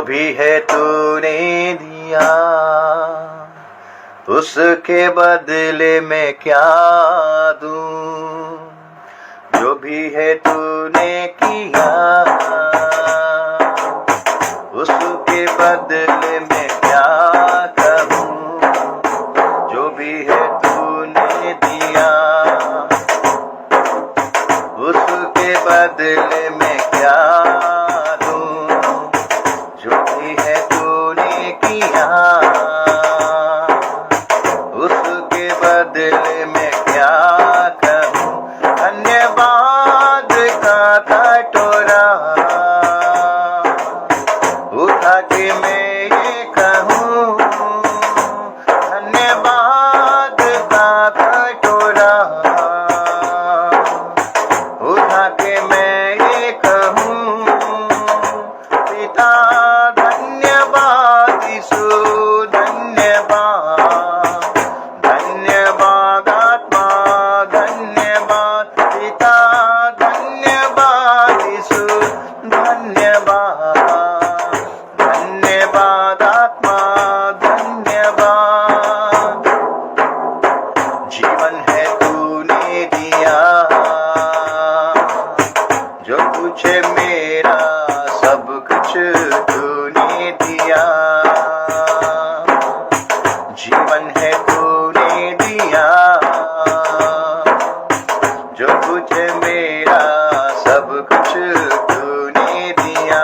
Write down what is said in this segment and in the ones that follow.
भी है तूने दिया, उसके बदले में क्या दूं। जो भी है तूने किया, उसके बदले में क्या कहूँ। जो भी है तूने दिया, उसके बदले में क्या दूं। जो भी है तूने किया, उसके बदले में क्या कहूँ। धन्यवाद का कटोरा उठा के मैं ये कहूँ, धन्यवाद का कटोरा उठा के मैं ये कहूँ। पिता धन्यवाद, यीशु धन्यवाद, धन्यवाद आत्मा धन्यवाद, पिता धन्यवाद, यीशु धन्यवाद, धन्यवाद आत्मा धन्यवाद। जीवन है तूने दिया, जो कुछ है मेरा सब कुछ तूने दिया। जीवन है तूने दिया, जो कुछ है मेरा सब कुछ तूने दिया।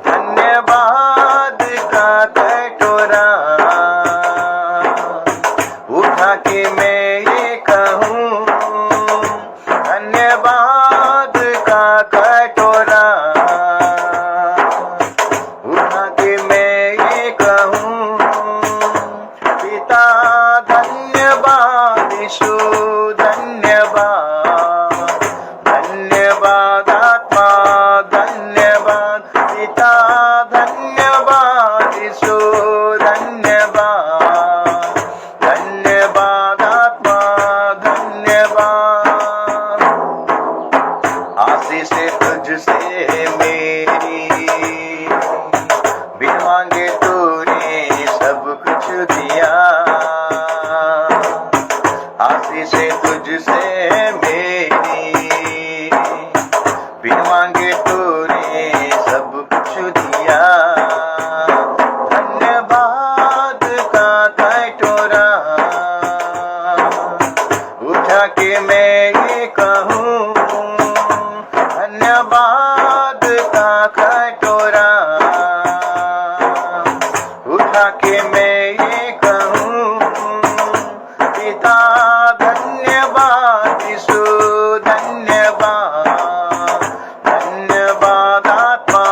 धन्यवाद का कटोरा उठा के मैं ये कहूँ, धन्यवाद का कटोरा उठा के मैं ये कहूँ। पिता धन्यवाद, यीशु धन्यवाद, धन्यवाद आत्मा धन्यवाद, पिता धन्यवाद, यीशु धन्यवाद, धन्यवाद आत्मा धन्यवाद। आशीष तुझसे मेरी, बिन मांगे तूने सब कुछ दिया। आशीष तुझसे मेरी, बिन मांगे तूने सब कुछ दिया। धन्यवाद का कटोरा उठा के मैं ये कहूँ, धन्यवाद का कटोरा उठा के मैं ये कहूँ। पिता धन्यवाद, यीशु धन्यवाद, धन्यवाद आत्मा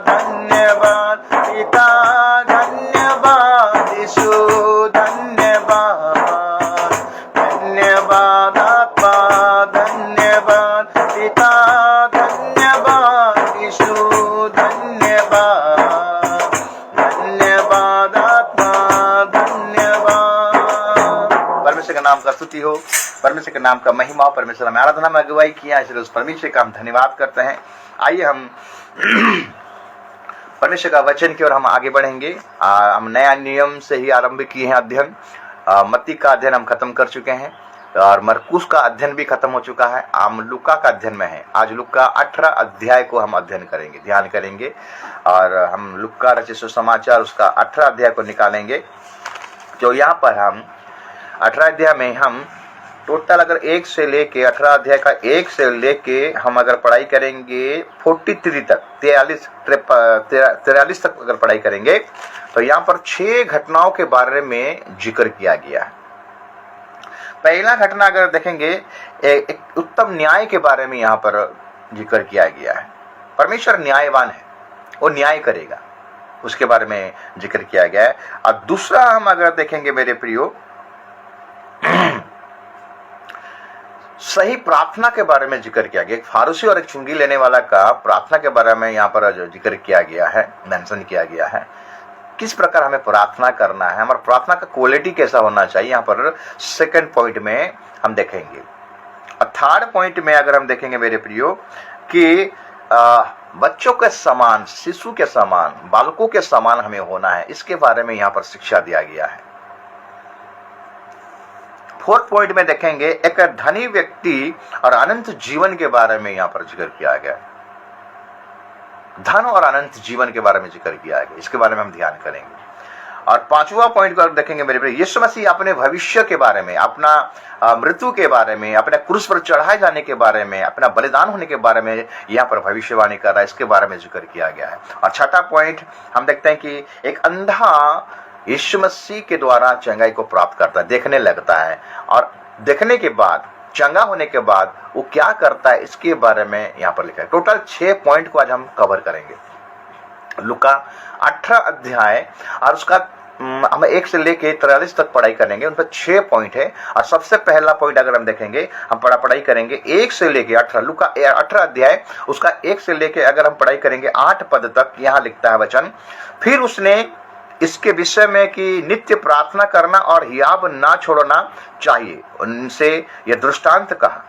धन्यवाद, पिता धन्यवाद, यीशु धन्यवाद, धन्यवाद आत्मा धन्यवाद, पिता धन्यवाद, यीशु धन्यवाद, धन्यवाद आत्मा धन्यवाद। परमेश्वर का नाम का स्तुति हो, परमेश्वर के नाम का महिमा हो, परमेश्वर में आराधना में अगुवाई किया, इसलिए उस परमेश्वर का हम धन्यवाद करते हैं। आइए हम परमेश्वर का वचन की ओर हम आगे बढ़ेंगे। हम नया नियम से ही आरंभ किए हैं अध्ययन। मत्ती का अध्ययन हम खत्म कर चुके हैं और मरकुस का अध्ययन भी खत्म हो चुका है। हम लुका का अध्ययन में है। आज लुका 18 अध्याय को हम अध्ययन करेंगे, ध्यान करेंगे और हम लुका रचित सुसमाचार उसका 18 अध्याय को निकालेंगे। जो यहाँ पर हम 18 अध्याय में हम टोटल अगर 1 से लेके 18 अध्याय का 1 से लेके हम अगर पढ़ाई करेंगे 43 तक 43 तक अगर पढ़ाई करेंगे तो यहाँ पर 6 घटनाओं के बारे में जिक्र किया गया है। पहला घटना अगर देखेंगे एक उत्तम न्याय के बारे में यहाँ पर जिक्र किया गया है। परमेश्वर न्यायवान है, वो न्याय करेगा, उसके बारे में जिक्र किया गया है। और दूसरा हम अगर देखेंगे मेरे प्रियो, सही प्रार्थना के बारे में जिक्र किया गया। एक फारूसी और एक चुंगी लेने वाला का प्रार्थना के बारे में यहाँ पर जो जिक्र किया गया है, मेंशन किया गया है। किस प्रकार हमें प्रार्थना करना है, हमारा प्रार्थना का क्वालिटी कैसा होना चाहिए, यहाँ पर सेकंड पॉइंट में हम देखेंगे। और थर्ड पॉइंट में अगर हम देखेंगे मेरे प्रियो कि बच्चों के समान, शिशु के समान, बालकों के समान हमें होना है, इसके बारे में यहां पर शिक्षा दिया गया है। 4th पॉइंट में देखेंगे, एक धनी व्यक्ति और अनंत जीवन के बारे में यहां पर जिक्र किया गया। धन और अनंत जीवन के बारे में जिक्र किया गया, इसके बारे में हम ध्यान करेंगे। और 5वां पॉइंट को देखेंगे मेरे प्रिय, यीशु मसीह अपने भविष्य के बारे में, अपना मृत्यु के बारे में, अपने क्रूस पर चढ़ाए जाने के बारे में, अपना बलिदान होने के बारे में यहाँ पर भविष्यवाणी कर रहा है, इसके बारे में जिक्र किया गया है। और 6वां पॉइंट हम देखते हैं कि एक अंधा यीशु मसीह के द्वारा चंगाई को प्राप्त करता है, देखने लगता है, और देखने के बाद, चंगा होने के बाद वो क्या करता है, इसके बारे में यहाँ पर लिखा है। टोटल 6 पॉइंट को आज हम कवर करेंगे। लूका 18 अध्याय और उसका हम 1 से लेके 43 तक पढ़ाई करेंगे। उन पर 6 पॉइंट है। और सबसे पहला पॉइंट अगर हम देखेंगे, हम पढ़ाई करेंगे 1 से लेके 18, लूका 18 अध्याय उसका 1 से लेके अगर हम पढ़ाई करेंगे 8 पद तक। यहाँ लिखता है वचन, फिर उसने इसके विषय में कि नित्य प्रार्थना करना और हियाव ना छोड़ना चाहिए, उनसे यह दृष्टांत कहा।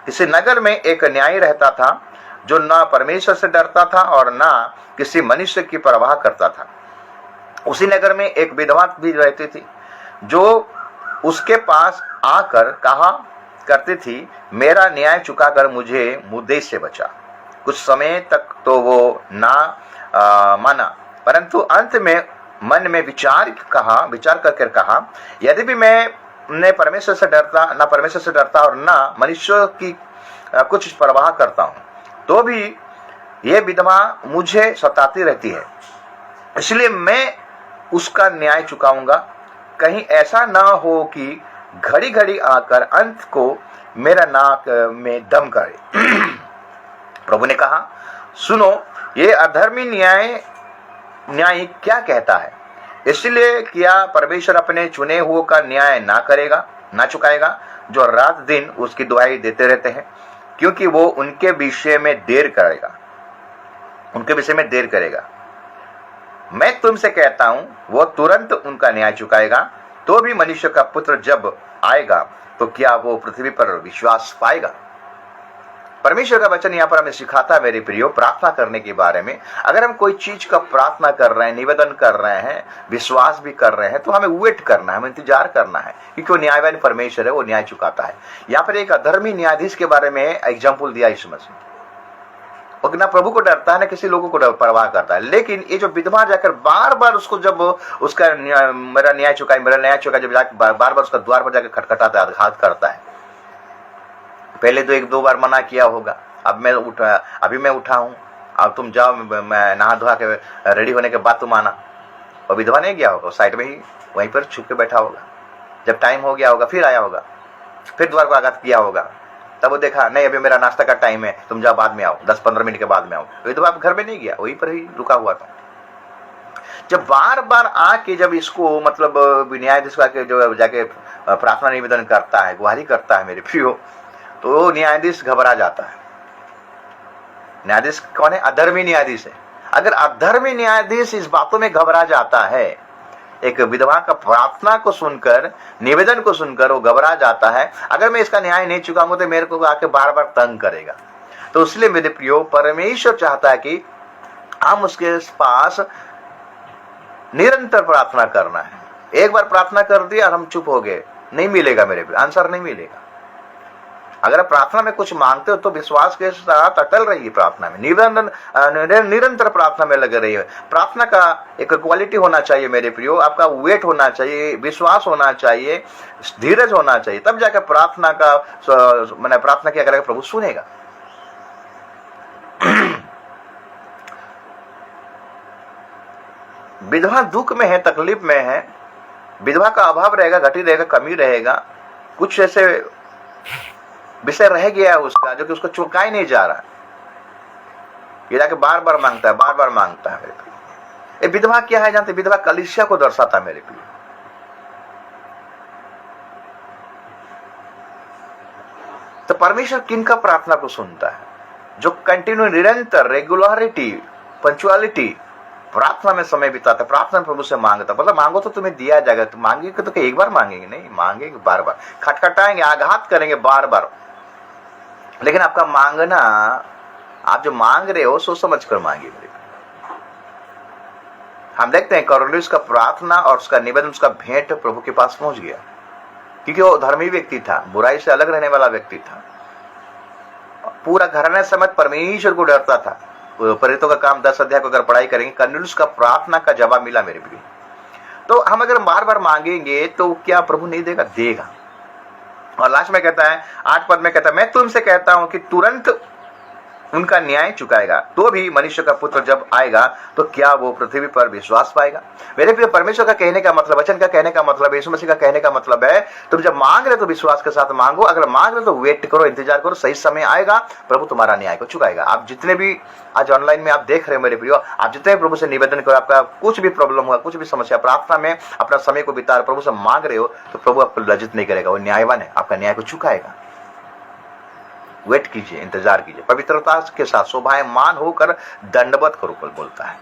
इसी नगर में एक न्यायी रहता था जो ना परमेश्वर से डरता था और ना किसी मनुष्य की परवाह करता था। उसी नगर में एक विधवा भी रहती थी जो उसके पास आकर कहा करती थी, मेरा न्याय चुकाकर मुझे मुद्दे से बचा। कुछ समय तक तो वो ना माना, परंतु अंत में मन में विचार करके कहा, यदि भी मैं परमेश्वर से डरता और ना मनुष्य की कुछ परवाह करता हूँ, तो भी यह विधवा मुझे सताती रहती है, इसलिए मैं उसका न्याय चुकाऊंगा। कहीं ऐसा ना हो कि घड़ी घड़ी आकर अंत को मेरा नाक में दम करे। प्रभु ने कहा, सुनो, ये अधर्मी न्याय क्या कहता है, इसलिए क्या परमेश्वर अपने चुने हुए का न्याय ना चुकाएगा, जो रात दिन उसकी दुहाई देते रहते हैं, क्योंकि वो उनके विषय में देर करेगा। मैं तुमसे कहता हूं, वो तुरंत उनका न्याय चुकाएगा। तो भी मनुष्य का पुत्र जब आएगा तो क्या वो पृथ्वी पर विश्वास पाएगा। परमेश्वर का वचन यहाँ पर हमें सिखाता है मेरे प्रियो, प्रार्थना करने के बारे में। अगर हम कोई चीज का प्रार्थना कर रहे हैं, निवेदन कर रहे हैं, विश्वास भी कर रहे हैं, तो हमें वेट करना है, हमें इंतजार करना है, क्योंकि वो न्यायवान परमेश्वर है, वो न्याय चुकाता है। यहाँ पर एक अधर्मी न्यायाधीश के बारे में एग्जाम्पल दिया यीशु मसीह। और ना प्रभु को डरता है, ना किसी लोगों को परवाह करता है। लेकिन ये जो विधवा जाकर बार बार उसको, जब उसका मेरा न्याय चुकाए, जब जाकर बार बार उसका द्वार पर जाकर खटखटाता है, आघात करता है। पहले तो 1-2 बार मना किया होगा, अभी मैं उठा हूं, अब तुम जाओ, मैं नहा धोआ के रेडी होने के बाद तुम आना। और विधवा नहीं गया होगा, साइड में ही वहीं पर छुप के बैठा होगा। जब टाइम हो गया होगा फिर आया होगा, फिर द्वार को आघात किया होगा। तब वो देखा, नहीं अभी मेरा नाश्ता का टाइम है, तुम जाओ बाद में आओ, 10-15 मिनट के बाद में आओ। विधवा घर में नहीं गया, वहीं पर ही रुका हुआ था। जब बार बार आके जब इसको मतलब न्यायाधीश के जो जाके प्रार्थना निवेदन करता है, गुहारी करता है मेरे प्रियो, तो न्यायाधीश घबरा जाता है। न्यायाधीश कौन है? अधर्मी न्यायाधीश है। अगर अधर्मी न्यायाधीश इस बातों में घबरा जाता है, एक विधवा का प्रार्थना को सुनकर, निवेदन को सुनकर वो घबरा जाता है, अगर मैं इसका न्याय नहीं चुकाऊंगा तो मेरे को आके बार बार तंग करेगा। तो इसलिए मेरे प्रियो, परमेश्वर चाहता है कि हम उसके पास निरंतर प्रार्थना करना है। एक बार प्रार्थना कर दिया और हम चुप हो गए, नहीं मिलेगा मेरे प्रियो, आंसर नहीं मिलेगा। अगर आप प्रार्थना में कुछ मांगते हो तो विश्वास के साथ अटल रहिए, प्रार्थना में निरंतर प्रार्थना में लगे रहिए। प्रार्थना का एक क्वालिटी होना चाहिए मेरे प्रियो, आपका वेट होना चाहिए, विश्वास होना चाहिए, धीरज होना चाहिए, तब जाकर प्रार्थना का मैंने प्रार्थना किया करेगा, प्रभु सुनेगा। विधवा दुख में है, तकलीफ में है, विधवा का अभाव रहेगा, घटी रहेगा, कमी रहेगा, कुछ ऐसे विषय रह गया है उसका जो कि उसको चुका ही नहीं जा रहा। ये जाके बार बार मांगता है मेरे प्रिय। ये विधवा क्या है जानते? विधवा कलीसिया को दर्शाता है मेरे प्रिय। तो परमेश्वर किनका प्रार्थना को सुनता है? जो कंटिन्यू, निरंतर, रेगुलरिटी, पंक्चुअलिटी प्रार्थना में समय बिताता, प्रार्थना प्रभु से मांगता। मतलब मांगो तो तुम्हें दिया जाएगा, तुम मांगेगे तो एक बार मांगेंगे नहीं, मांगेंगे बार बार, खटखटाएंगे, आघात करेंगे बार बार, लेकिन आपका मांगना आप जो मांग रहे हो सोच समझ कर मांगिए मेरे। हम देखते हैं कॉर्नेलियस का प्रार्थना और उसका निवेदन, उसका भेंट प्रभु के पास पहुंच गया, क्योंकि वो धर्मी व्यक्ति था, बुराई से अलग रहने वाला व्यक्ति था, पूरा घराने समेत परमेश्वर को डरता था। प्रेरितों का काम 10 अध्याय को अगर पढ़ाई करेंगे, कॉर्नेलियस का प्रार्थना का जवाब मिला मेरे प्रिय। तो हम अगर बार बार मांगेंगे तो क्या प्रभु नहीं देगा? देगा। और लास्ट में कहता है 8 पद में कहता है, मैं तुमसे कहता हूं कि तुरंत उनका न्याय चुकाएगा। तो भी मनुष्य का पुत्र जब आएगा तो क्या वो पृथ्वी पर विश्वास पाएगा? मेरे प्रिय, परमेश्वर का कहने का मतलब, वचन का कहने का मतलब, यीशु मसीह का कहने का मतलब है, तुम जब मांग रहे तो विश्वास के साथ मांगो। अगर मांग रहे तो वेट करो, इंतजार करो, सही समय आएगा, प्रभु तुम्हारा न्याय को चुकाएगा। आप जितने भी आज ऑनलाइन में आप देख रहे हो मेरे प्रियो, आप जितने प्रभु से निवेदन करो, आपका कुछ भी प्रॉब्लम हुआ, कुछ भी समस्या, प्रार्थना में अपना समय को बिता प्रभु से मांग रहे हो, तो प्रभु आपको लज्जित नहीं करेगा, वो न्यायवान है, आपका न्याय को चुकाएगा। वेट कीजिए, इंतजार कीजिए, पवित्रता के साथ शोभायमान होकर दंडवत करो, बोलता है।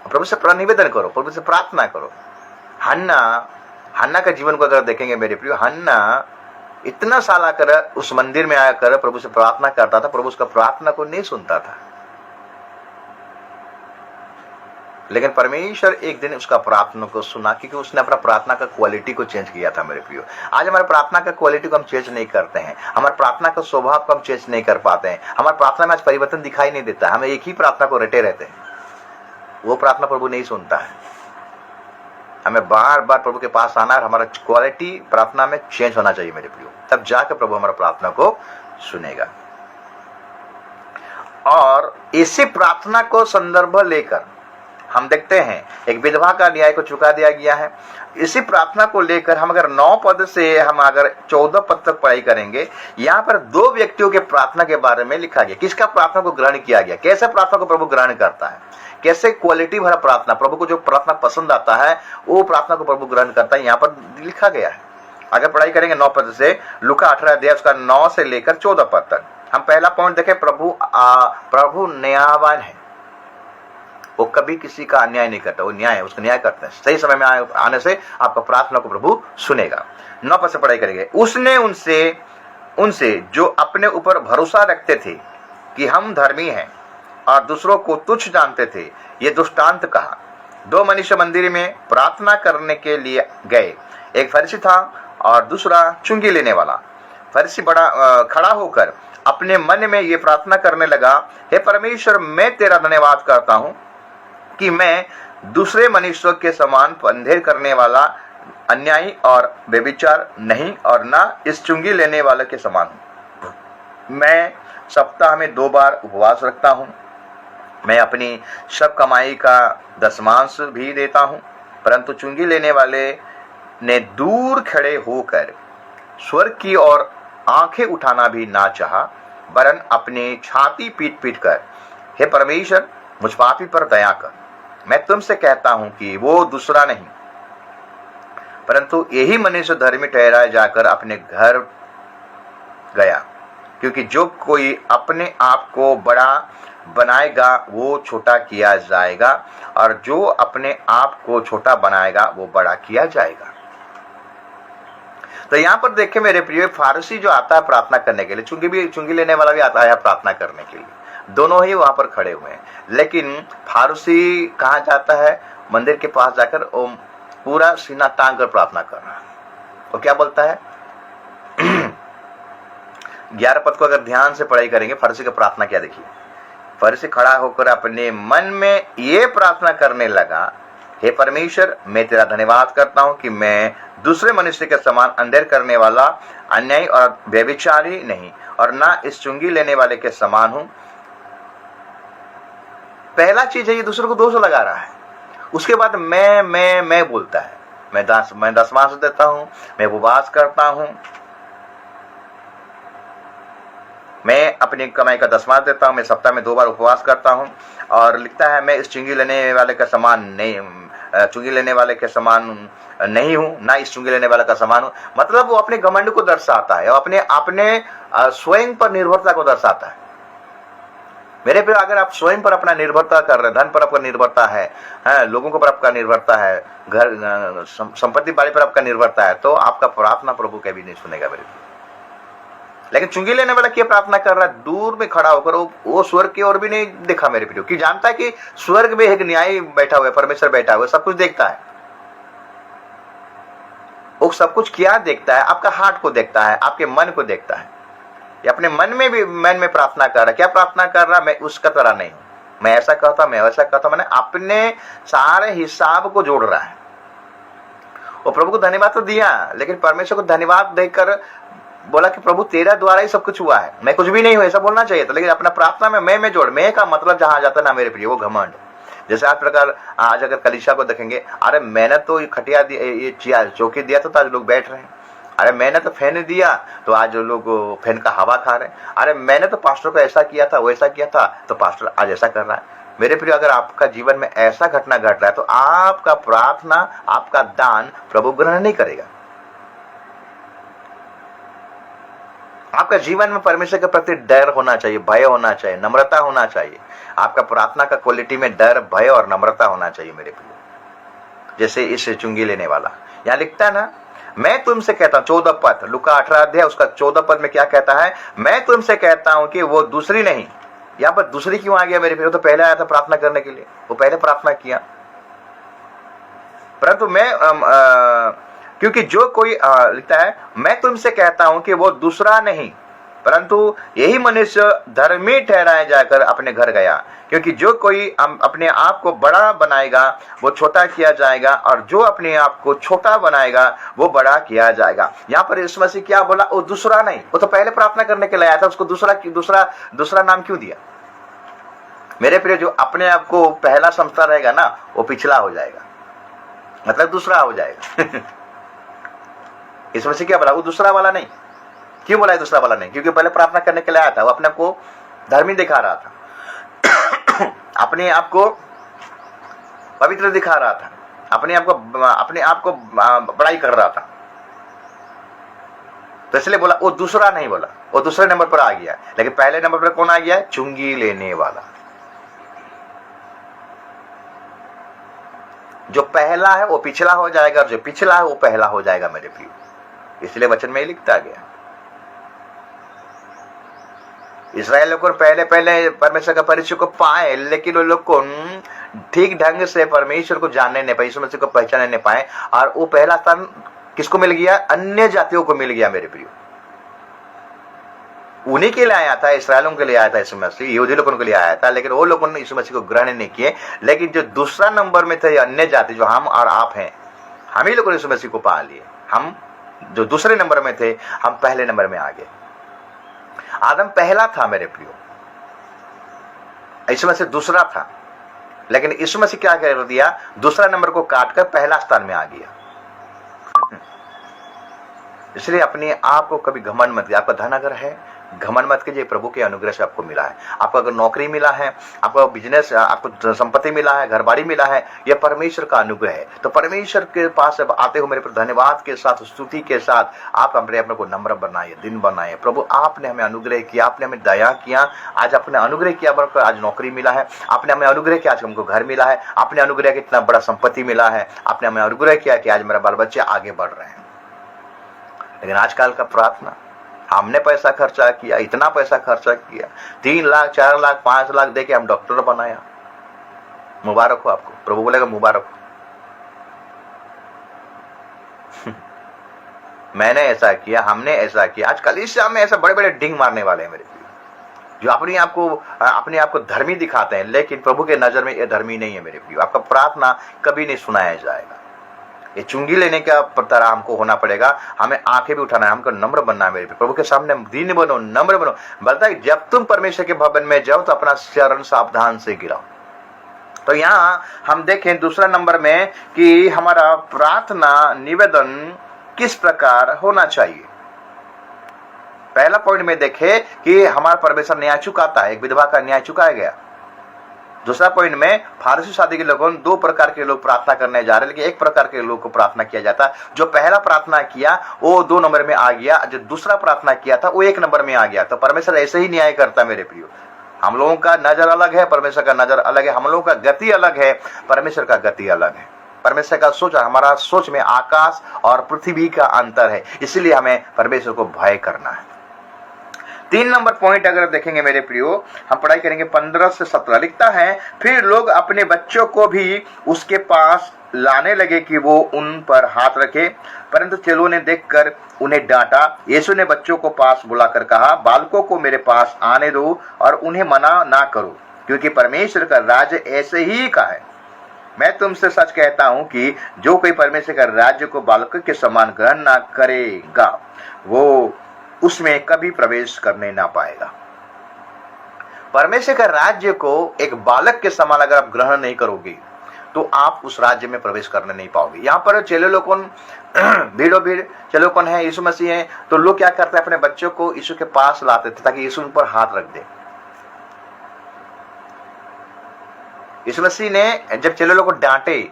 प्रभु से निवेदन करो, प्रभु से प्रार्थना करो। हन्ना का जीवन को अगर देखेंगे मेरे प्रियो, हन्ना इतना साल आकर उस मंदिर में आकर प्रभु से प्रार्थना करता था, प्रभु उसका प्रार्थना को नहीं सुनता था, लेकिन परमेश्वर एक दिन उसका प्रार्थना को सुना, क्योंकि उसने अपना प्रार्थना का क्वालिटी को चेंज किया था मेरे प्रियो। आज हमारे प्रार्थना का क्वालिटी को हम चेंज नहीं करते हैं, हमारे प्रार्थना का स्वभाव को हम चेंज नहीं कर पाते हैं, हमारे प्रार्थना में आज परिवर्तन दिखाई नहीं देता, हम एक ही प्रार्थना को रटे रहते हैं। वो प्रार्थना प्रभु नहीं सुनता है। हमें बार बार प्रभु के पास आना और हमारा क्वालिटी प्रार्थना में चेंज होना चाहिए मेरे प्रियो, तब जाकर प्रभु हमारा प्रार्थना को सुनेगा। और इसी प्रार्थना को संदर्भ लेकर हम देखते हैं एक विधवा का न्याय को चुका दिया गया है। इसी प्रार्थना को लेकर हम अगर 9 पद से हम अगर 14 पद तक पढ़ाई करेंगे, यहाँ पर 2 व्यक्तियों के प्रार्थना के बारे में लिखा गया। किसका प्रार्थना को ग्रहण किया गया, कैसे प्रार्थना को प्रभु ग्रहण करता है, कैसे क्वालिटी भरा प्रार्थना, प्रभु को जो प्रार्थना पसंद आता है वो प्रार्थना को प्रभु ग्रहण करता है, यहाँ पर लिखा गया है। अगर पढ़ाई करेंगे 9 पद से, लूका 18 अध्याय उसका 9 से लेकर 14 पद तक। हम पहला पॉइंट देखें, प्रभु न्यायवान है, वो कभी किसी का अन्याय नहीं करता, वो न्याय है, उसका न्याय करते हैं। सही समय में आने से आपका प्रार्थना को प्रभु सुनेगा। 9 पद से पढ़ाई करेंगे। उसने उनसे जो अपने ऊपर भरोसा रखते थे कि हम धर्मी हैं और दूसरों को तुच्छ जानते थे, ये दृष्टांत कहा। 2 मनुष्य मंदिर में प्रार्थना करने के लिए गए, एक फरीसी था और दूसरा चुंगी लेने वाला। फरीसी खड़ा होकर अपने मन में ये प्रार्थना करने लगा, हे परमेश्वर, मैं तेरा धन्यवाद करता हूं कि मैं दूसरे मनुष्यों के समान अंधेर करने वाला, अन्यायी और व्यभिचार नहीं, और ना इस चुंगी लेने वाले के समान हूं। मैं सप्ताह में 2 बार उपवास रखता हूं, मैं अपनी सब कमाई का 10वांश भी देता हूं। परंतु चुंगी लेने वाले ने दूर खड़े होकर स्वर्ग की ओर आंखें उठाना भी ना चाहा, वरन अपनी छाती पीट पीट कर, हे परमेश्वर, मुझ पापी पर दया कर। मैं तुमसे कहता हूं कि वो दूसरा नहीं, परंतु यही मनुष्य धर्मी ठहराया जाकर अपने घर गया, क्योंकि जो कोई अपने आप को बड़ा बनाएगा वो छोटा किया जाएगा, और जो अपने आप को छोटा बनाएगा वो बड़ा किया जाएगा। तो यहाँ पर देखें मेरे प्रिय, फारसी जो आता है प्रार्थना करने के लिए, चुंगी लेने वाला भी आता है प्रार्थना करने के लिए, दोनों ही वहां पर खड़े हुए हैं। लेकिन फारसी कहाँ जाता है, मंदिर के पास जाकर वो पूरा सीना टांग कर प्रार्थना कर रहा है। वो क्या बोलता है 11 पद को अगर ध्यान से पढ़ाई करेंगे, फारसी का प्रार्थना क्या देखिए। फरीसी खड़ा होकर अपने मन में ये प्रार्थना करने लगा, हे परमेश्वर, मैं तेरा धन्यवाद करता हूं कि मैं दूसरे मनुष्य के समान अंधेर करने वाला, अन्यायी और व्यभिचारी नहीं, और ना इस चुंगी लेने वाले के समान हूं। पहला चीज है, ये दूसरे को दोष लगा रहा है। उसके बाद मैं बोलता है, मैं 10वांश देता हूं, मैं उपवास करता हूं, मैं अपनी कमाई का 10वांश देता हूं, मैं सप्ताह में 2 बार उपवास करता हूं, और लिखता है मैं इस चुंगी लेने वाले के समान नहीं हूं, ना इस चुंगी लेने वाले का समान हूं। मतलब वो अपने घमंड को दर्शाता है, अपने स्वयं पर निर्भरता को दर्शाता है। मेरे पे अगर आप स्वयं पर अपना निर्भरता कर रहे, धन पर आपका निर्भरता है, लोगों पर आपका निर्भरता है, घर संपत्ति बाड़ी पर आपका निर्भरता है, तो आपका प्रार्थना प्रभु कभी नहीं सुनेगा मेरे। लेकिन चुंगी लेने वाला क्या प्रार्थना कर रहा है? दूर में खड़ा होकर वो स्वर्ग की ओर भी नहीं देखा मेरे प्रियो, कि जानता है कि स्वर्ग में एक न्यायी बैठा हुआ है, परमेश्वर बैठा हुआ है, सब कुछ देखता है। वो सब कुछ क्या देखता है? आपका हार्ट को देखता है, आपके मन को देखता है। ये अपने मन में प्रार्थना कर रहा है। क्या प्रार्थना कर रहा है? मैं उसका तरह नहीं हूं, मैं ऐसा कहता, मैं वैसा कहता, मैंने अपने सारे हिसाब को जोड़ रहा है। वो प्रभु को धन्यवाद तो दिया, लेकिन परमेश्वर को धन्यवाद देकर बोला कि प्रभु तेरा द्वारा ही सब कुछ हुआ है, मैं कुछ भी नहीं हूं, ऐसा बोलना चाहिए था। लेकिन अपना प्रार्थना में मैं जोड़, मैं का मतलब जहां जाता ना मेरे प्रिय, वो घमंड। जैसे आज प्रकार आज अगर कलीसिया को देखेंगे, अरे मैंने तो खटिया ये चौकी दिया तो आज लोग बैठ रहे हैं। अरे मैंने तो फैन दिया तो आज लोग फैन का हवा खा रहे हैं। अरे मैंने तो पास्टर को ऐसा किया था, वैसा किया था, तो पास्टर आज ऐसा कर रहा है। मेरे प्रिय, अगर आपका जीवन में ऐसा घटना घट रहा है तो आपका प्रार्थना, आपका दान प्रभु ग्रहण नहीं करेगा। आपका जीवन में परमेश्वर के प्रति डर होना चाहिए, भय होना चाहिए, नम्रता होना चाहिए। आपका प्रार्थना का क्वालिटी में डर, भय और नम्रता होना चाहिए मेरे प्रिय। जैसे इस चुंगी लेने वाला यहां लिखता है ना, मैं तुमसे कहता हूं, 14 पद, लूका 18 अध्याय उसका 14 पद में क्या कहता है? मैं तुमसे कहता हूं कि वो दूसरी नहीं। यहां पर दूसरी क्यों आ गया मेरे प्रिय? तो पहले आया था प्रार्थना करने के लिए, वो पहले प्रार्थना किया। परंतु मैं क्योंकि जो कोई लिखता है, मैं तुमसे कहता हूं कि वो दूसरा नहीं, परंतु यही मनुष्य धर्मी ठहराया जाकर अपने घर गया। क्योंकि जो कोई अपने आप को बड़ा बनाएगा वो छोटा किया जाएगा, और जो अपने आप को छोटा बनाएगा वो बड़ा किया जाएगा। यहाँ पर यीशु मसीह क्या बोला? वो दूसरा नहीं, वो तो पहले प्रार्थना करने के लिए आया था, उसको दूसरा नाम क्यों दिया? मेरे प्रिय, जो अपने आप को पहला समझता रहेगा ना, वो पिछला हो जाएगा, मतलब दूसरा हो जाएगा। यीशु मसीह क्या बोला? वो दूसरा वाला नहीं। क्यों बोला है दूसरा वाला नहीं? क्योंकि पहले प्रार्थना करने के लिए आया था, वो अपने आप को धर्मी दिखा रहा था, अपने आप को पवित्र दिखा रहा था, अपने आप को बड़ाई कर रहा था। तो इसलिए बोला, वो दूसरा नहीं बोला, वो दूसरे नंबर पर आ गया। लेकिन पहले नंबर पर कौन आ गया? चुंगी लेने वाला। जो पहला है वो पिछला हो जाएगा, और जो पिछला है वो पहला हो जाएगा मेरे प्रिय। इसलिए वचन में लिखता गया, इस्राएल को पहले परमेश्वर का परिचय को पाए, लेकिन वो लोग को ठीक ढंग से परमेश्वर को जानने नहीं पाए, यीशु मसीह को पहचानने नहीं पाए, और वो पहला स्थान किसको मिल गया? अन्य जातियों को मिल गया मेरे प्रिय। उन्हीं के लिए आया था, इसराइलों के लिए आया था यीशु मसीह, यहूदी लोगों के लिए आया था, लेकिन वो लोगों ने यीशु मसीह को ग्रहण नहीं किए। लेकिन जो दूसरा नंबर में थे अन्य जाति, जो हम और आप हैं, हम ही लोगों ने यीशु मसीह को पा लिए। हम जो दूसरे नंबर में थे, हम पहले नंबर में आ गए। आदम पहला था मेरे प्रियो, यीशु मसीह दूसरा था, लेकिन यीशु मसीह क्या कर दिया? दूसरा नंबर को काटकर पहला स्थान में आ गया। इसलिए अपने आप को कभी घमंड मत कीजिए। आपका धन अगर है, घमंड मत कीजिए, प्रभु के अनुग्रह से आपको मिला है। आपको अगर नौकरी मिला है, आपको बिजनेस, आपको संपत्ति मिला है, घर बाड़ी मिला है, यह परमेश्वर का अनुग्रह है। तो परमेश्वर के पास अब आते हो मेरे पर धन्यवाद के साथ, स्तुति के साथ आप अपने को नम्र बनाइए, दिन बनाइए। प्रभु आपने हमें अनुग्रह किया, आपने हमें दया किया, आज अपने अनुग्रह किया, आज नौकरी मिला है, आपने हमें अनुग्रह किया, आज हमको घर मिला है, आपने अनुग्रह किया इतना बड़ा संपत्ति मिला है, आपने हमें अनुग्रह किया कि आज मेरा बाल बच्चे आगे बढ़ रहे हैं। लेकिन आजकल का प्रार्थना, हमने पैसा खर्चा किया, इतना पैसा खर्चा किया, 3 लाख 4 लाख 5 लाख देके हम डॉक्टर बनाया। मुबारक हो आपको, प्रभु बोलेगा मुबारक हो। मैंने ऐसा किया, हमने ऐसा किया। आज कलीसिया में ऐसा बड़े बड़े डिंग मारने वाले हैं मेरे प्रिय, जो अपने आप को धर्मी दिखाते हैं, लेकिन प्रभु के नजर में यह धर्मी नहीं है मेरे प्रिय। आपका प्रार्थना कभी नहीं सुनाया जाएगा। ये चुंगी लेने का तरह हमको होना पड़ेगा। हमें आंखें भी उठाना है, हमको नम्र बनना है मेरे प्रभु के सामने। दीन बनो, नम्र बनो। बोलता है जब तुम परमेश्वर के भवन में जाओ तो अपना चरण सावधान से गिराओ। तो यहाँ हम देखें दूसरा नंबर में कि हमारा प्रार्थना निवेदन किस प्रकार होना चाहिए। पहला पॉइंट में देखे कि हमारा परमेश्वर न्याय चुकाता है, एक विधवा का न्याय चुकाया गया। दूसरा पॉइंट में फारसी शादी के लोगों 2 प्रकार के लोग प्रार्थना करने जा रहे हैं, लेकिन एक प्रकार के लोग को प्रार्थना किया जाता है। जो पहला प्रार्थना किया वो 2 नंबर में आ गया, जो दूसरा प्रार्थना किया था वो 1 नंबर में आ गया। तो परमेश्वर ऐसे ही न्याय करता मेरे प्रियो। हम लोगों का नजर अलग है, परमेश्वर का नजर अलग है। हम लोगों का गति अलग है, परमेश्वर का गति अलग है। परमेश्वर का सोच, हमारा सोच में आकाश और पृथ्वी का अंतर है। इसलिए हमें परमेश्वर को भय करना है। 3 नंबर पॉइंट अगर देखेंगे मेरे प्रियो, हम पढ़ाई करेंगे 15 से 17। लिखता है, फिर लोग अपने बच्चों को भी उसके पास लाने लगे कि वो उन पर हाथ रखे, परंतु चेलों ने देखकर उन्हें डांटा। यीशु ने बच्चों को पास बुलाकर कहा, बालकों को मेरे पास आने दो और उन्हें मना ना करो, क्योंकि परमेश्वर का राज्य ऐसे ही का है। मैं तुमसे सच कहता हूं कि जो कोई परमेश्वर का राज्य को बालकों के समान ग्रहण ना करेगा, वो उसमें कभी प्रवेश करने ना पाएगा। परमेश्वर का राज्य को एक बालक के समान अगर आप ग्रहण नहीं करोगे तो आप उस राज्य में प्रवेश करने नहीं पाओगे। यहाँ पर चेले लोग कौन भीड़ो भीड़ चेले कौन है, यीशु मसीह है। तो लोग क्या करते हैं, अपने बच्चों को यीशु के पास लाते थे ताकि यीशु उन पर हाथ रख दे। यीशु मसीह ने जब चेले लोग को डांटे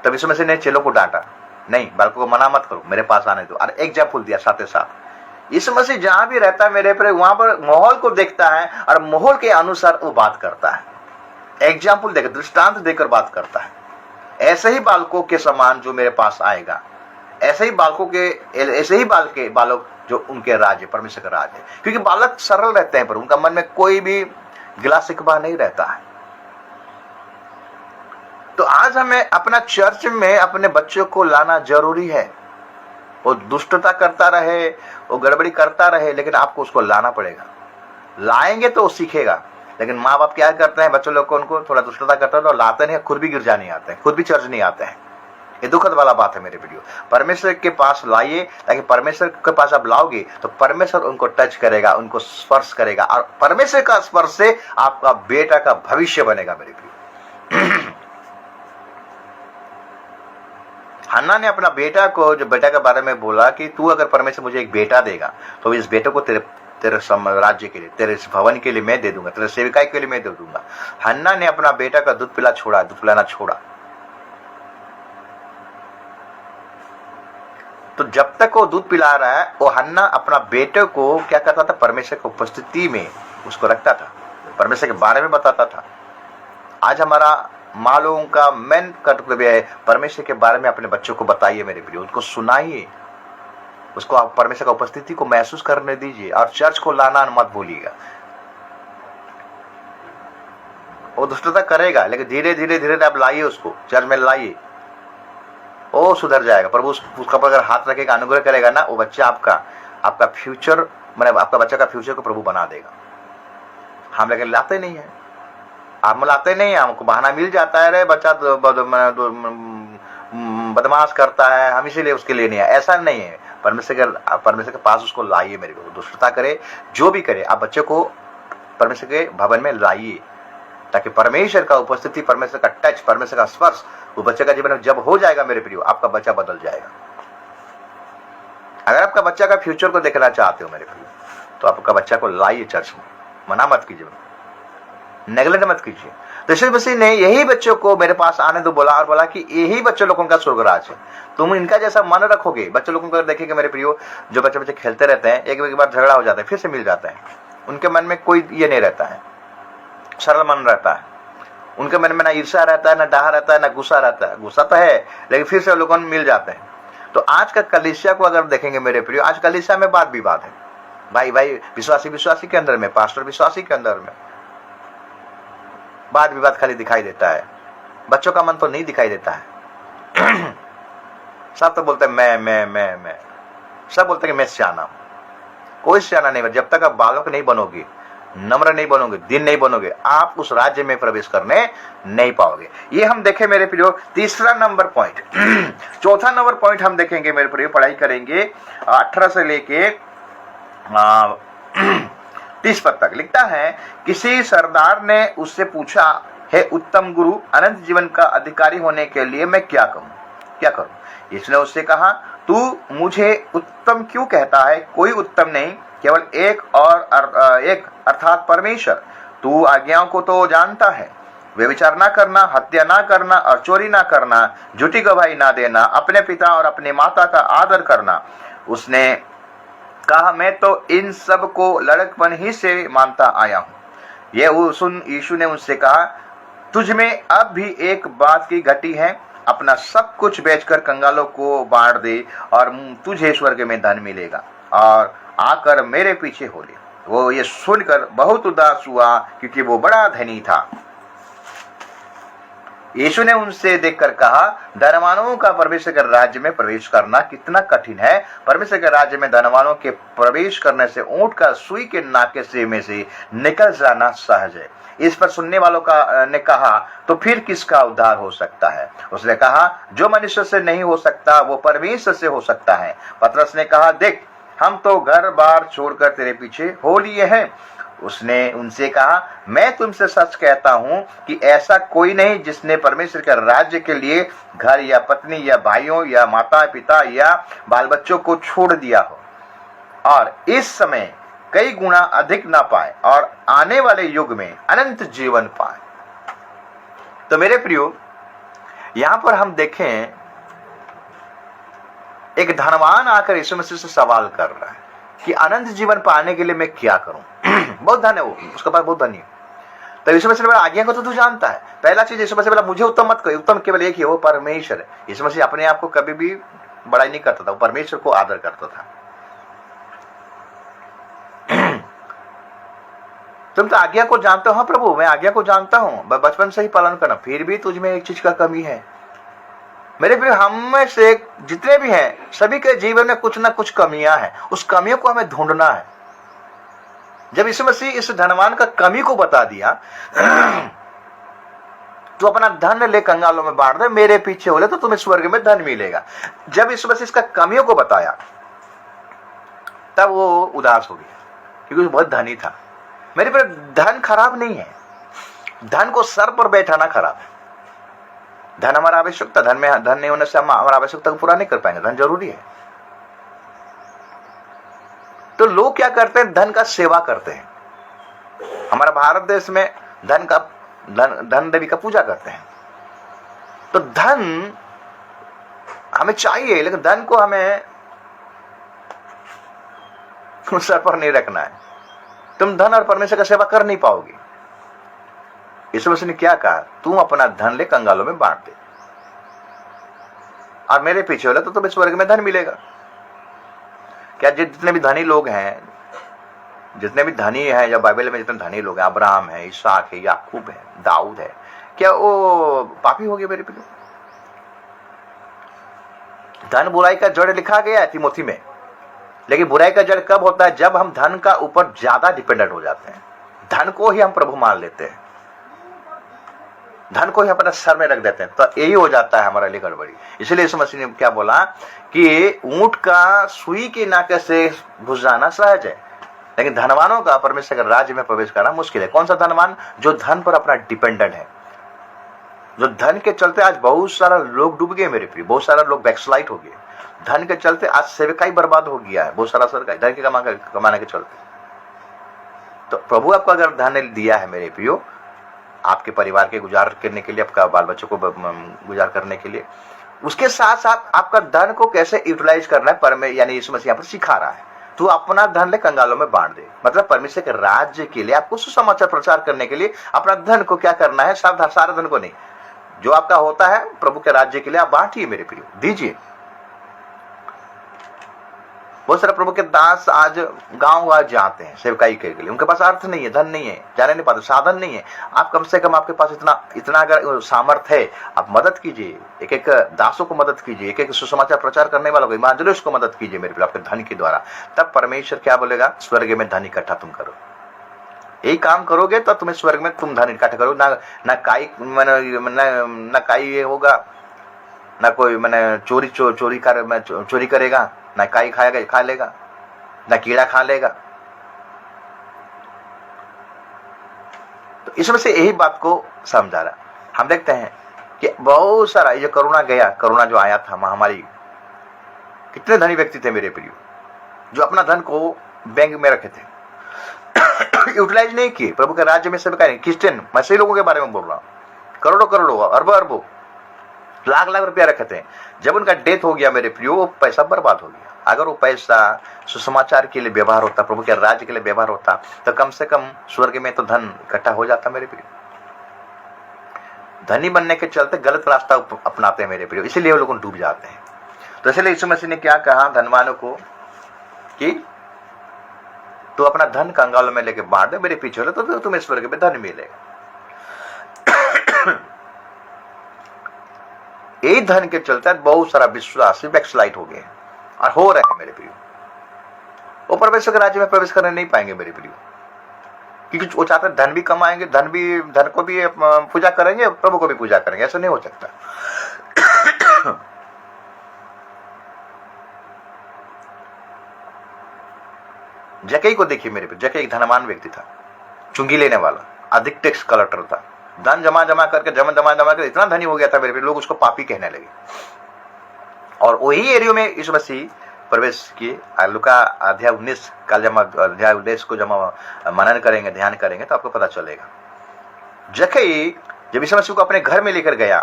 तब यीशु मसीह ने चेलों को डांटा, नहीं बालकों को मना मत करो, मेरे पास आने दो। और एग्जाम्पल दिया साथ ही साथ। यीशु मसीह जहां भी रहता है मेरे पर, वहां पर माहौल को देखता है और माहौल के अनुसार वो बात करता है। एग्जाम्पल देकर, दृष्टांत देकर बात करता है। ऐसे ही बालकों के समान जो मेरे पास आएगा, ऐसे ही बालक जो उनके राज्य, परमेश्वर का राज्य है। क्योंकि बालक सरल रहते हैं, पर उनका मन में कोई भी गिला शिकवा नहीं रहता है। तो आज हमें अपना चर्च में अपने बच्चों को लाना जरूरी है। वो दुष्टता करता रहे, वो गड़बड़ी करता रहे, लेकिन आपको उसको लाना पड़ेगा। लाएंगे तो वो सीखेगा। लेकिन माँ बाप क्या करते हैं, बच्चों लोग को उनको थोड़ा दुष्टता करते हैं और लाते नहीं, खुद भी गिरजा नहीं आते हैं, खुद भी चर्च नहीं आते हैं। ये दुखद वाला बात है मेरे वीडियो। परमेश्वर के पास लाइए, ताकि परमेश्वर के पास आप लाओगे तो परमेश्वर उनको टच करेगा, उनको स्पर्श करेगा, और परमेश्वर का स्पर्श से आपका बेटा का भविष्य बनेगा मेरे वीडियो। हन्ना ने अपना बेटा को, जो बेटा के बारे में बोला कि तू अगर परमेश्वर मुझे एक बेटा देगा तो इस बेटे को तेरे राज्य के लिए, तेरे इस भवन के लिए मैं दे दूंगा, तेरे सेविकाई के लिए मैं दे दूंगा। हन्ना ने अपना बेटा का दूध पिलाना छोड़ा। तो जब तक वो दूध पिला रहा है, वो हन्ना अपना बेटे को क्या करता था, परमेश्वर की उपस्थिति में उसको रखता था, परमेश्वर के बारे में बताता था। आज हमारा माँ लोगों का मेन कर्तव्य है, परमेश्वर के बारे में अपने बच्चों को बताइए मेरे प्रिय, उनको सुनाइए, उसको आप परमेश्वर का उपस्थिति को महसूस करने दीजिए, और चर्च को लाना मत भूलिएगा। वो दुष्टता करेगा, लेकिन धीरे धीरे आप लाइए, उसको चर्च में लाइए, वो सुधर जाएगा। प्रभु उसका पर अगर हाथ रखेगा, अनुग्रह करेगा ना, वो बच्चा आपका फ्यूचर, मतलब आपका बच्चा का फ्यूचर को प्रभु बना देगा। हम लेकिन लाते नहीं है, हम लाते नहीं है, हमको बहाना मिल जाता है, रे बच्चा बदमाश करता है, हम इसीलिए उसके लिए नहीं है। ऐसा नहीं है। परमेश्वर के पास उसको लाइए मेरे को, दुष्टता करे जो भी करे, आप बच्चे को परमेश्वर के भवन में लाइए, ताकि परमेश्वर का उपस्थिति, परमेश्वर का टच, परमेश्वर का स्पर्श वो बच्चे का जीवन में जब हो जाएगा मेरे प्रियो, आपका बच्चा बदल जाएगा। अगर आपका बच्चा का फ्यूचर को देखना चाहते हो मेरे प्रियो, तो आपका बच्चा को लाइए चर्च में, मना मत कीजिए, नेगलेक्ट मत कीजिए। तो यीशु मसीह ने यही बच्चों को मेरे पास आने दो बोला, और बोला कि यही बच्चों लोगों का स्वर्गराज है। तुम इनका जैसा मन रखोगे, बच्चों लोगों को देखेंगे मेरे प्रियो, जो बच्चे खेलते रहते हैं, एक बार झगड़ा हो जाता है, फिर से मिल जाते हैं, उनके मन में कोई ये नहीं रहता है, सरल मन रहता है। उनके मन में ना ईर्ष्या रहता है, ना डाह रहता है, ना गुस्सा रहता है। गुस्सा तो है, लेकिन फिर से लोगों मिल जाते हैं। तो आज का कलीसिया को अगर देखेंगे मेरे प्रियो, आज कलीसिया में वाद विवाद है, भाई विश्वासी के अंदर में, पास्टर विश्वासी के अंदर में वाद विवाद खाली दिखाई देता है। बच्चों का मन तो नहीं दिखाई देता है। सब तो बोलते हैं मैं, सब बोलते हैं कि मैं सियाना हूं। कोई सियाना नहीं, जब तक आप बालक नहीं बनोगे, नम्र नहीं बनोगे, दिन नहीं बनोगे, आप उस राज्य में प्रवेश करने नहीं पाओगे। ये हम देखें मेरे प्रियो, तीसरा नंबर पॉइंट। चौथा नंबर पॉइंट हम देखेंगे मेरे प्रियो, पढ़ाई करेंगे 18 से लेके 30 पद तक। लिखता है, किसी सरदार ने उससे पूछा, हे उत्तम गुरु, अनंत जीवन का अधिकारी होने के लिए मैं क्या करूं? इसने उससे कहा, तू मुझे उत्तम क्यों कहता है? कोई उत्तम नहीं, केवल एक अर्थात परमेश्वर। तू आज्ञाओं को तो जानता है, व्यभिचार ना करना, हत्या ना करना, और चोरी ना करना, झूठी गवाही ना देना, अपने पिता और अपने माता का आदर करना। उसने कहा, मैं तो इन सब को लड़कपन ही से मानता आया हूं। ये सुन यीशु ने उससे कहा, तुझ में अब भी एक बात की घटी है, अपना सब कुछ बेचकर कंगालों को बांट दे और तुझे स्वर्ग में धन मिलेगा, और आकर मेरे पीछे हो ले। वो ये सुनकर बहुत उदास हुआ क्योंकि वो बड़ा धनी था। यीशु ने उनसे देखकर कहा, धनवानों का परमेश्वर के राज्य में प्रवेश करना कितना कठिन है। परमेश्वर के राज्य में धनवानों के प्रवेश करने से ऊंट का सुई के नाके से में से निकल जाना सहज है। इस पर सुनने वालों का ने कहा, तो फिर किसका उद्धार हो सकता है? उसने कहा, जो मनुष्य से नहीं हो सकता वो परमेश्वर से हो सकता है। पतरस ने कहा, देख, हम तो घर बार छोड़कर तेरे पीछे हो लिए हैं। उसने उनसे कहा, मैं तुमसे सच कहता हूं कि ऐसा कोई नहीं जिसने परमेश्वर के राज्य के लिए घर या पत्नी या भाइयों या माता पिता या बाल बच्चों को छोड़ दिया हो और इस समय कई गुना अधिक ना पाए और आने वाले युग में अनंत जीवन पाए। तो मेरे प्रियो, यहां पर हम देखें, एक धनवान आकर यीशु मसीह से सवाल कर रहा है कि अनंत जीवन पाने के लिए मैं क्या करूं? बहुत धन है वो, उसके पास बहुत धन है। तो यीशु मसीह ने बोला, आज्ञा को तो तू जानता है। पहला चीज यीशु मसीह बोला, मुझे उत्तम मत कहो, उत्तम केवल एक ही है, वो परमेश्वर है। यीशु मसीह अपने आप को कभी भी बड़ाई नहीं करता था, वो परमेश्वर को आदर करता था। तुम तो आज्ञा को जानते हो। हाँ प्रभु, मैं आज्ञा को जानता हूं, बचपन से ही पालन करना, फिर भी तुझ में एक चीज का कमी है। मेरे प्रिय, हम में से जितने भी हैं, सभी के जीवन में कुछ ना कुछ कमियां हैं। उस कमियों को हमें ढूंढना है। जब यीशु मसीह इस धनवान का कमी को बता दिया, तो अपना धन ले कंगालों में बांट दे, मेरे पीछे हो ले तो तुम्हें स्वर्ग में धन मिलेगा। जब यीशु मसीह इसका कमियों को बताया, तब वो उदास हो गया, क्योंकि वो बहुत धनी था। मेरे प्रिय, धन खराब नहीं है, धन को सर पर बैठाना खराब है। धन हमारा आवश्यकता, धन नहीं होने से हम हमारा आवश्यकता को पूरा नहीं कर पाएंगे। धन जरूरी है। तो लोग क्या करते हैं? धन का सेवा करते हैं। हमारा भारत देश में धन देवी का पूजा करते हैं। तो धन हमें चाहिए, लेकिन धन को हमें सर पर नहीं रखना है। तुम धन और परमेश्वर का सेवा कर नहीं पाओगे। यीशु मसीह ने क्या कहा? तुम अपना धन ले कंगालों में बांट दे और मेरे पीछे हो ले तो तुम्हें स्वर्ग में धन मिलेगा। क्या जितने भी धनी लोग हैं, जितने भी धनी हैं, या बाइबल में जितने धनी लोग हैं, अब्राहम है, इसहाक है, याकूब है, दाऊद है, क्या वो पापी हो गए? मेरे प्रिय, धन बुराई का जड़ लिखा गया है तिमोथी में। लेकिन बुराई का जड़ कब होता है? जब हम धन का ऊपर ज्यादा डिपेंडेंट हो जाते हैं, धन को ही हम प्रभु मान लेते हैं, धन को ही अपने सर में रख देते हैं, तो यही हो जाता है हमारे लिए गड़बड़ी। इसलिए यीशु मसीह ने क्या बोला कि ऊंट का सुई के नाके से घुस जाना सहज है, लेकिन धनवानों का परमेश्वर के राज्य में प्रवेश करना मुश्किल है। कौन सा धनवान? जो धन पर अपना डिपेंडेंट है, जो धन के चलते आज बहुत सारा लोग डूब गए मेरे प्रिय, बहुत सारा लोग बैकस्लाइड हो गए। धन के चलते आज सेवकाई बर्बाद हो गया है, बहुत सारा सरकारी धन के कमाने के चलते। तो प्रभु आपको अगर धन दिया है मेरे प्रियो, आपके परिवार के गुजार करने के लिए, आपका बाल बच्चों को गुजार करने के लिए, उसके साथ साथ आपका धन को कैसे यूटिलाइज करना है, यानी यीशु मसीह यहाँ पर सिखा रहा है। तू अपना धन ले कंगालों में बांट दे, मतलब परमेश्वर के राज्य के लिए, आपको सुसमाचार प्रचार करने के लिए अपना धन को क्या करना है? सारा धन को नहीं, जो आपका होता है प्रभु के राज्य के लिए आप बांटिए मेरे प्रिय, दीजिए। बहुत सारे प्रभु के दास आज गांव जाते हैं सेवकाई के लिए, उनके पास अर्थ नहीं है, धन नहीं है, जाने नहीं पाते, साधन नहीं है। आप कम से कम, आपके पास इतना अगर सामर्थ्य है, आप मदद कीजिए, एक एक दासों को मदद कीजिए, एक एक सुसमाचार प्रचार करने वालों को, इमानदारियों को मदद कीजिए मेरे प्रिय, आपके धन के द्वारा। तब परमेश्वर क्या बोलेगा? स्वर्ग में धन इकट्ठा तुम करो। यही काम करोगे तो तुम्हें स्वर्ग में तुम धन इकट्ठा करो। ना काई ये होगा, ना कोई मैंने चोरी करेगा, ना काई खा लेगा, ना कीड़ा खा लेगा। तो इसमें से यही बात को समझा रहा। हम देखते हैं कि बहुत सारा ये कोरोना जो आया था, महामारी, कितने धनी व्यक्ति थे मेरे प्रिय, जो अपना धन को बैंक में रखे थे, यूटिलाइज नहीं किए प्रभु के राज्य में। सब क्रिश्चियन, मैं सही लोगों के बारे में बोल रहा हूं, करोड़ों अरबों लाख रुपया रखे थे। जब उनका डेथ हो गया मेरे प्रियो, वो पैसा बर्बाद हो गया। अगर वो पैसा सुसमाचार के लिए व्यवहार होता, प्रभु के राज्य के लिए व्यवहार होता, तो कम से कम स्वर्ग में तो धन इकट्ठा हो जाता मेरे प्रियो। धनी बनने के चलते गलत रास्ता अपनाते हैं मेरे प्रियो, इसीलिए वो लोग डूब जाते हैं। तो इसलिए यीशु मसीह ने क्या कहा धनवानों को कि तो अपना धन कंगालों में लेके बांट दे, मेरे पीछे हो तो तुम्हें स्वर्ग में धन मिलेगा। यही धन के चलते बहुत सारा विश्वासी बैकस्लाइड हो गए और हो रहे हैं मेरे प्रियो। वो परमेश्वर के राज्य में प्रवेश करने नहीं पाएंगे मेरे प्रियो, क्योंकि वो चाहते धन भी कमाएंगे, धन को भी पूजा करेंगे, प्रभु को भी पूजा करेंगे। ऐसा नहीं हो सकता। जक्कई को देखिए मेरे पे, जक्कई एक धनवान व्यक्ति था, चुंगी लेने वाला, अधिक टैक्स कलेक्टर था, धन जमा करके इतना धनी हो गया था मेरे पे, लोग उसको पापी कहने लगे। और वही एरियो में यीशु मसीह प्रवेश किए। लूका अध्याय 19 कल अध्याय 19 को जमा मनन करेंगे, ध्यान करेंगे तो आपको पता चलेगा। जक्कई जब यीशु मसीह को अपने घर में लेकर गया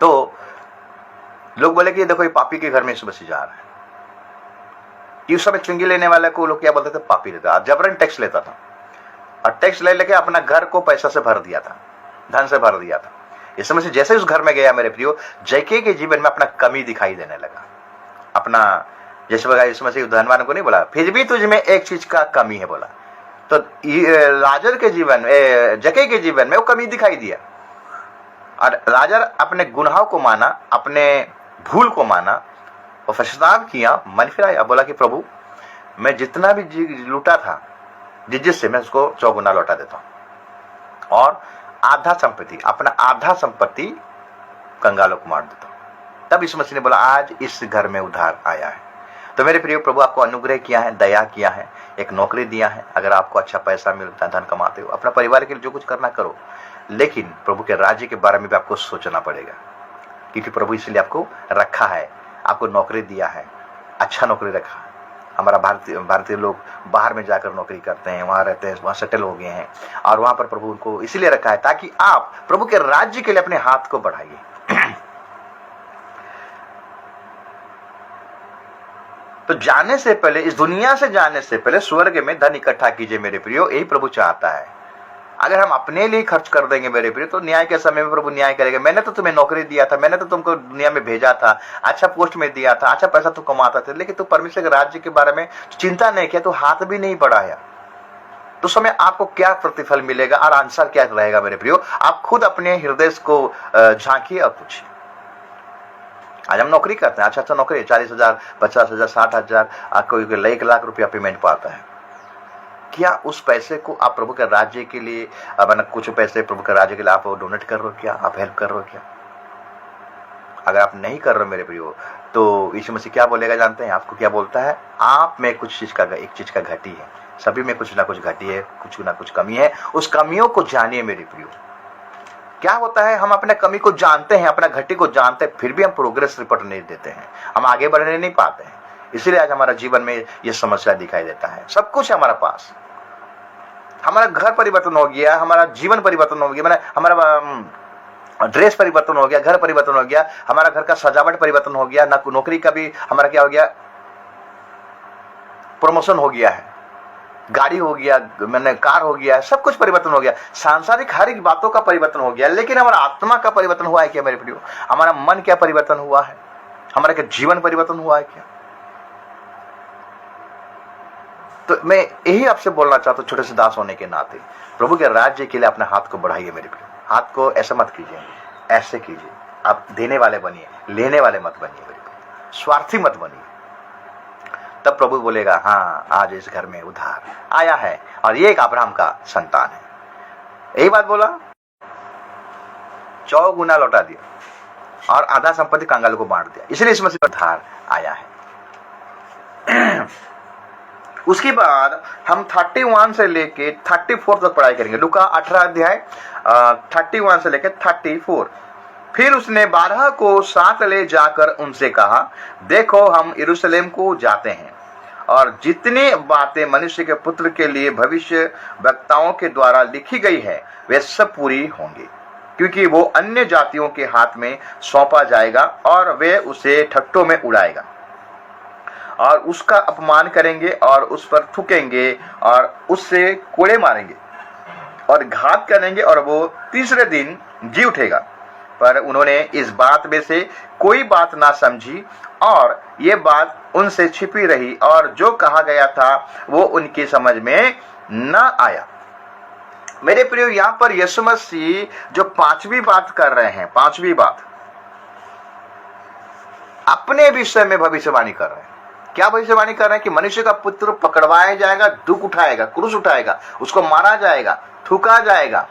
तो लोग बोले कि देखो ये पापी के घर में यीशु मसीह जा रहा है। कि उस समय चुंगी लेने वाले को लोग क्या बोलते थे? पापी लेता, जबरन टैक्स लेता था और टैक्स ले लेके अपना घर को पैसा से भर दिया था, धन से भर दिया था। इस समय से जैसे उस घर में गया मेरे प्रियो, जक्कई के जीवन में अपना कमी दिखाई देने लगा। अपना जैसे बगा इसमें से धनवान को नहीं बोला फिर भी तुझ में एक चीज का कमी है बोला, तो लाजर के जीवन में, जक्कई के जीवन में वो कमी दिखाई दिया। और लाजर अपने गुनाहों को माना, अपने भूल को माना और पश्चाताप किया, मन फिराया, बोला कि प्रभु मैं जितना भी लूटा था जिससे मैं उसको 4 गुना लौटा देता हूं और आधा संपत्ति, अपना आधा संपत्ति कंगालों को बांट देता हूं। तब यीशु मसीह ने बोला आज इस घर में उद्धार आया है। तो मेरे प्रिय, प्रभु आपको अनुग्रह किया है, दया किया है, एक नौकरी दिया है। अगर आपको अच्छा पैसा मिलता है, धन कमाते हो, अपना परिवार के लिए जो कुछ करना करो, लेकिन प्रभु के राज्य के बारे में भी आपको सोचना पड़ेगा, क्योंकि प्रभु इसलिए आपको रखा है, आपको नौकरी दिया है, अच्छा नौकरी रखा है। हमारा भारतीय लोग बाहर में जाकर नौकरी करते हैं, वहां रहते हैं, वहां सेटल हो गए हैं और वहां पर प्रभु उनको इसलिए रखा है ताकि आप प्रभु के राज्य के लिए अपने हाथ को बढ़ाइए। तो जाने से पहले, इस दुनिया से जाने से पहले स्वर्ग में धन इकट्ठा कीजिए मेरे प्रियो, यही प्रभु चाहता है। अगर हम अपने लिए खर्च कर देंगे मेरे प्रियो, तो न्याय के समय में प्रभु न्याय करेगा। मैंने तो तुम्हें नौकरी दिया था, मैंने तो तुमको दुनिया में भेजा था, अच्छा पोस्ट में दिया था, अच्छा पैसा तो कमाता था, लेकिन तू परमेश्वर के राज्य के बारे में चिंता नहीं किया, तो हाथ भी नहीं बढ़ाया, तो समय आपको क्या प्रतिफल मिलेगा और आंसर क्या रहेगा मेरे प्रियो? आप खुद अपने हृदय को झांकिए और पूछिए। आज हम नौकरी करते हैं, अच्छा नौकरी, 40,000, 50,000, 60,000, कोई 1 लाख रुपया पेमेंट पाता है। क्या उस पैसे को आप प्रभु के राज्य के लिए, कुछ पैसे प्रभु के राज्य के लिए आप डोनेट कर रहे हो क्या? आप हेल्प कर रहे हो क्या? अगर आप नहीं कर रहे हो मेरे प्रियो, तो यीशु मसीह क्या बोलेगा जानते हैं? आपको क्या बोलता है? आप में कुछ चीज का, एक चीज का घटी है, सभी में कुछ ना कुछ घटी है, कुछ ना कुछ कमी है। उस कमियों को जानिए मेरे प्रियो। क्या होता है, हम अपने कमी को जानते हैं, अपना घटी को जानते हैं, फिर भी हम प्रोग्रेस रिपोर्ट नहीं देते हैं, हम आगे बढ़ने नहीं पाते हैं। इसलिए आज हमारा जीवन में ये समस्या दिखाई देता है। सब कुछ है हमारा पास, हमारा घर परिवर्तन हो गया, हमारा जीवन परिवर्तन हो गया, हमारा ड्रेस परिवर्तन हो गया, घर परिवर्तन हो गया, हमारा घर का सजावट परिवर्तन हो गया, नौकरी का भी हमारा क्या हो गया, प्रमोशन हो गया है, गाड़ी हो गया, कार हो गया, सब कुछ परिवर्तन हो गया, सांसारिक हर एक बातों का परिवर्तन हो गया, लेकिन हमारा आत्मा का परिवर्तन हुआ है क्या मेरे प्रियो? हमारा मन क्या परिवर्तन हुआ है? हमारा क्या जीवन परिवर्तन हुआ है क्या? तो मैं यही आपसे बोलना चाहता हूँ, छोटे से दास होने के नाते, प्रभु के राज्य के लिए अपने हाथ को बढ़ाइए मेरे प्रियो। हाथ को ऐसा मत कीजिए, ऐसे कीजिए। आप देने वाले बनिए, लेने वाले मत बनिए मेरे प्रियो, स्वार्थी मत बनिए। तब प्रभु बोलेगा हाँ आज इस घर में उद्धार आया है और ये एक अब्राहम का संतान है। यही बात बोला, 4 गुना लौटा दिया और आधा संपत्ति कंगाल को बांट दिया, इसलिए इस मसीह पर उद्धार आया है। उसके बाद हम 31 से लेके 34 तक पढ़ाई करेंगे। लूका 18 अध्याय 31 से लेके 34। फिर उसने 12 को साथ ले जाकर उनसे कहा, देखो हम यरूशलेम को जाते हैं और जितनी बातें मनुष्य के पुत्र के लिए भविष्य वक्ताओं के द्वारा लिखी गई है वे सब पूरी होंगी, क्योंकि वो अन्य जातियों के हाथ में सौंपा जाएगा और वे उसे ठट्टों में उड़ाएगा और उसका अपमान करेंगे और उस पर थूकेंगे और उससे कोड़े मारेंगे और घात करेंगे और वो तीसरे दिन जी उठेगा। पर उन्होंने इस बात में से कोई बात ना समझी और ये बात उनसे छिपी रही और जो कहा गया था वो उनकी समझ में न आया। मेरे प्रियो, यहां पर यीशु मसीह जो पांचवी बात कर रहे हैं, पांचवी बात अपने विषय में भविष्यवाणी कर रहे हैं। क्या भविष्यवाणी कर रहे हैं? कि मनुष्य का पुत्र पकड़वाया जाएगा, दुख उठाएगा, क्रूस उठाएगा, उसको मारा जाएगा, थूका जाएगा।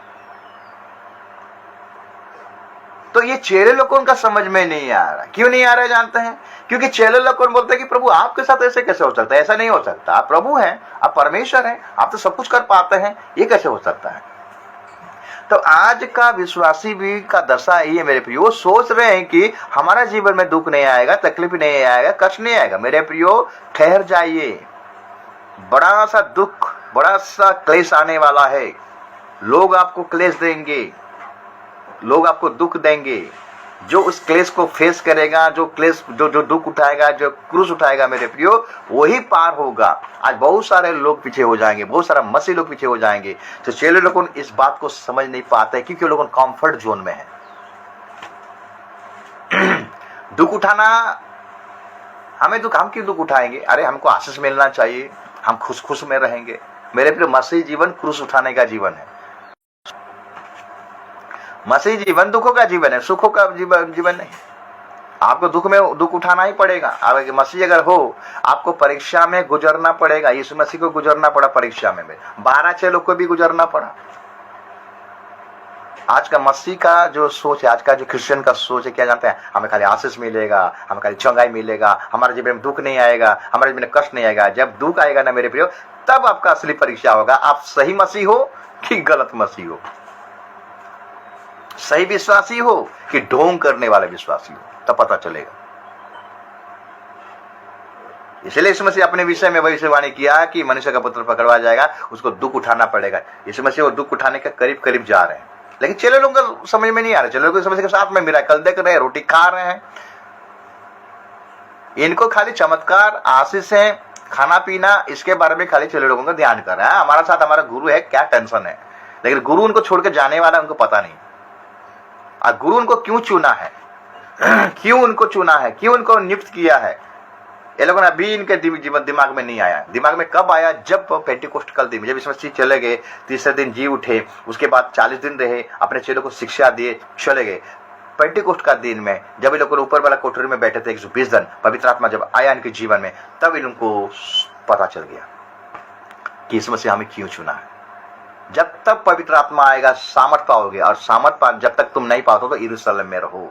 तो ये चेले लोग उनका समझ में नहीं आ रहा। क्यों नहीं आ रहा जानते हैं? क्योंकि चेले लोग बोलते हैं कि प्रभु आपके साथ ऐसे कैसे हो सकता है? ऐसा नहीं हो सकता। आप प्रभु हैं, आप परमेश्वर हैं, आप तो सब कुछ कर पाते हैं, ये कैसे हो सकता है? तो आज का विश्वासी भी का दशा यही है मेरे प्रियो। सोच रहे हैं कि हमारा जीवन में दुख नहीं आएगा, तकलीफ नहीं आएगा, कष्ट नहीं आएगा। मेरे प्रियो, ठहर जाइए। बड़ा सा दुख, बड़ा सा क्लेश आने वाला है। लोग आपको क्लेश देंगे, लोग आपको दुख देंगे। जो उस क्लेश को फेस करेगा, जो क्लेश जो दुख उठाएगा, जो क्रूस उठाएगा मेरे प्रियो, वही पार होगा। आज बहुत सारे लोग पीछे हो जाएंगे, बहुत सारा मसीह लोग पीछे हो जाएंगे। तो चेले लोग इस बात को समझ नहीं पाते क्योंकि लोग कंफर्ट जोन में है। दुख उठाना, हम क्यों दुख उठाएंगे? अरे हमको आशीष मिलना चाहिए, हम खुश में रहेंगे। मेरे प्रियो, मसीह जीवन क्रूस उठाने का जीवन है। मसीह जीवन दुखों का जीवन है, सुखों का जीवन नहीं। आपको दुख में दुख उठाना ही पड़ेगा। आप मसीह अगर हो, आपको परीक्षा में गुजरना पड़ेगा। यीशु मसीह को गुजरना पड़ा परीक्षा में, 12 चेलों को भी गुजरना पड़ा। आज का मसीह का जो सोच है, आज का जो क्रिश्चियन का सोच है, क्या जानते हैं? हमें खाली आशीष मिलेगा, हमें खाली चंगाई मिलेगा, हमारे जीवन में दुख नहीं आएगा, हमारे जीवन में कष्ट नहीं आएगा। जब दुख आएगा ना मेरे प्रियो, तब आपका असली परीक्षा होगा। आप सही मसीह हो कि गलत मसीह हो, सही विश्वासी हो कि ढोंग करने वाले विश्वासी हो, तब पता चलेगा। इसलिए यीशु मसीह अपने विषय में भविष्यवाणी किया कि मनुष्य का पुत्र पकड़वा जाएगा, उसको दुख उठाना पड़ेगा। यीशु मसीह वो दुख उठाने के करीब करीब जा रहे हैं, लेकिन चेले लोगों को समझ में नहीं आ रहा। चेले लोग समझ के साथ में मिराकल देख रहे हैं, रोटी खा रहे हैं। इनको खाली चमत्कार, आशीष है, खाना पीना, इसके बारे में खाली चेले लोगों का ध्यान कर रहा है। हमारा साथ हमारा गुरु है, क्या टेंशन है? लेकिन गुरु उनको छोड़ के जाने वाला उनको पता नहीं। गुरु उनको क्यों चुना है, क्यों उनको चुना है, क्यों उनको नियुक्त किया है, ये लोगों ने अभी इनके जीवन दिमाग में नहीं आया। दिमाग में कब आया? जब पेंटिकोस्ट कल दिन, जब यीशु मसीह चले गए, तीसरे दिन जी उठे, उसके बाद 40 दिन रहे, अपने चेलों को शिक्षा दिए, चले गए। पेंटिकोस्ट का दिन में जब ये लोग ऊपर वाला कोठरी में बैठे थे 120 दिन, पवित्र आत्मा जब आया इनके जीवन में, तब इनको पता चल गया कि यीशु मसीह हमें क्यों चुना है। जब तक पवित्र आत्मा आएगा सामर्थ पाओगे, और सामर्थ जब तक तुम नहीं पाओ तो यरूशलेम में रहो।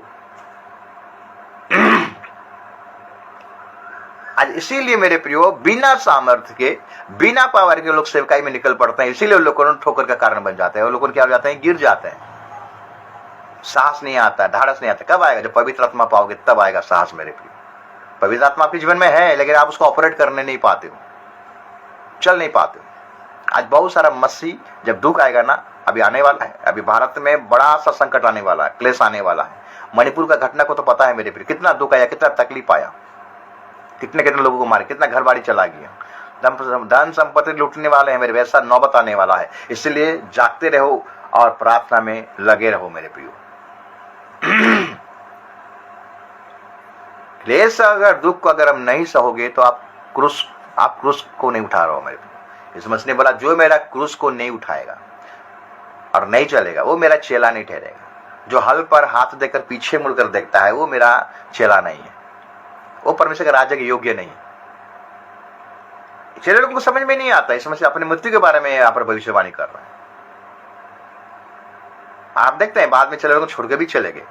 आज इसीलिए मेरे प्रियो, बिना सामर्थ्य के, बिना पावर के लोग सेवकाई में निकल पड़ते हैं। इसीलिए उन लोगों को ठोकर का कारण बन जाते हैं। वो लोग क्या हो जाते हैं? गिर जाते हैं। साहस नहीं आता, ढाढ़स नहीं आता। कब आएगा? जब पवित्र आत्मा पाओगे तब आएगा साहस मेरे प्रियो। पवित्र आत्मा आपके जीवन में है, लेकिन आप उसको ऑपरेट करने नहीं पाते हो, चल नहीं पाते हो। आज बहुत सारा मसीह, जब दुख आएगा ना, अभी आने वाला है, अभी भारत में बड़ा सा संकट आने वाला है, क्लेश आने वाला है। मणिपुर का घटना को तो पता है मेरे प्रिय, कितना दुख आया, कितना तकलीफ आया, कितने लोगों को मारे, कितना घर बाड़ी चला गया, धन संपत्ति लूटने वाले हैं मेरे, वैसा नौबत आने वाला है। इसलिए जागते रहो और प्रार्थना में लगे रहो मेरे प्रियो। क्लेश अगर, दुख को अगर हम नहीं सहोगे तो आप क्रूस को नहीं उठा रहे हो मेरे प्रियो। इस मसीह ने बोला, जो मेरा क्रूस को नहीं उठाएगा और नहीं चलेगा, वो मेरा चेला नहीं ठहरेगा। जो हल पर हाथ देकर पीछे मुड़कर देखता है, वो मेरा चेला नहीं है, वो परमेश्वर के राज्य के योग्य नहीं है। चेले लोगों को समझ में नहीं आता। इस मसीह अपनी मृत्यु के बारे में यहाँ पर भविष्यवाणी कर रहा है। आप देखते हैं बाद में चेले लोगों को छोड़ के भी चले गए।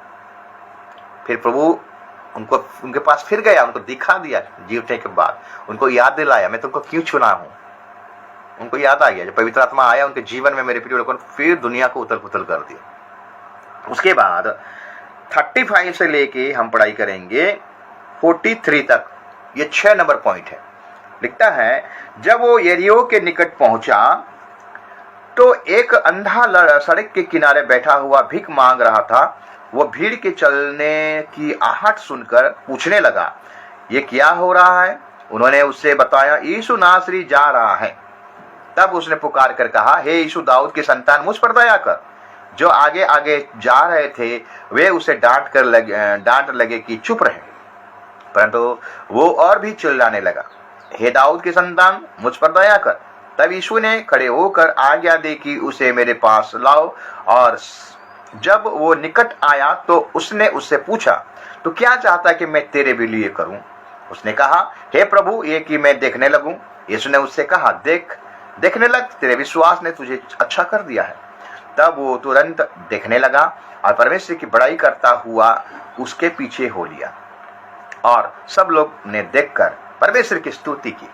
फिर प्रभु उनके पास फिर गया, उनको दिखा दिया जी उठने के बाद, उनको याद दिलाया, मैं तुमको क्यों चुना हूं। उनको याद आ गया। जब पवित्र आत्मा आया उनके जीवन में मेरे प्रिय लोगों ने, फिर दुनिया को उथल पुथल कर दिया। उसके बाद 35 से लेके हम पढ़ाई करेंगे 43 तक। ये 6 नंबर पॉइंट है। लिखता है, जब वो यरीहो के निकट पहुंचा तो एक अंधा सड़क के किनारे बैठा हुआ भीख मांग रहा था। वो भीड़ के चलने की आहट सुनकर पूछने लगा, ये क्या हो रहा है? उन्होंने उससे बताया, यीशु नासरी जा रहा है। तब उसने पुकार कर कहा, हे यीशु दाऊद की संतान, मुझ पर दया कर। जो आगे आगे जा रहे थे वे उसे डांट लगे कि चुप रहे, परंतु वो और भी चिल्लाने लगा, हे दाऊद के संतान, मुझ पर दया कर। तब यीशु ने खड़े होकर आज्ञा दी कि उसे मेरे पास लाओ, और जब वो निकट आया तो उसने उससे पूछा, तो क्या चाहता कि मैं तेरे भी लिए करूं? उसने कहा, हे प्रभु, ये कि मैं देखने लगूं। यीशु ने उससे कहा, देखने लग, तेरे विश्वास ने तुझे अच्छा कर दिया है। तब वो तुरंत देखने लगा और परमेश्वर की बड़ाई करता हुआ उसके पीछे हो लिया, और सब लोग ने देखकर परमेश्वर की स्तुति की।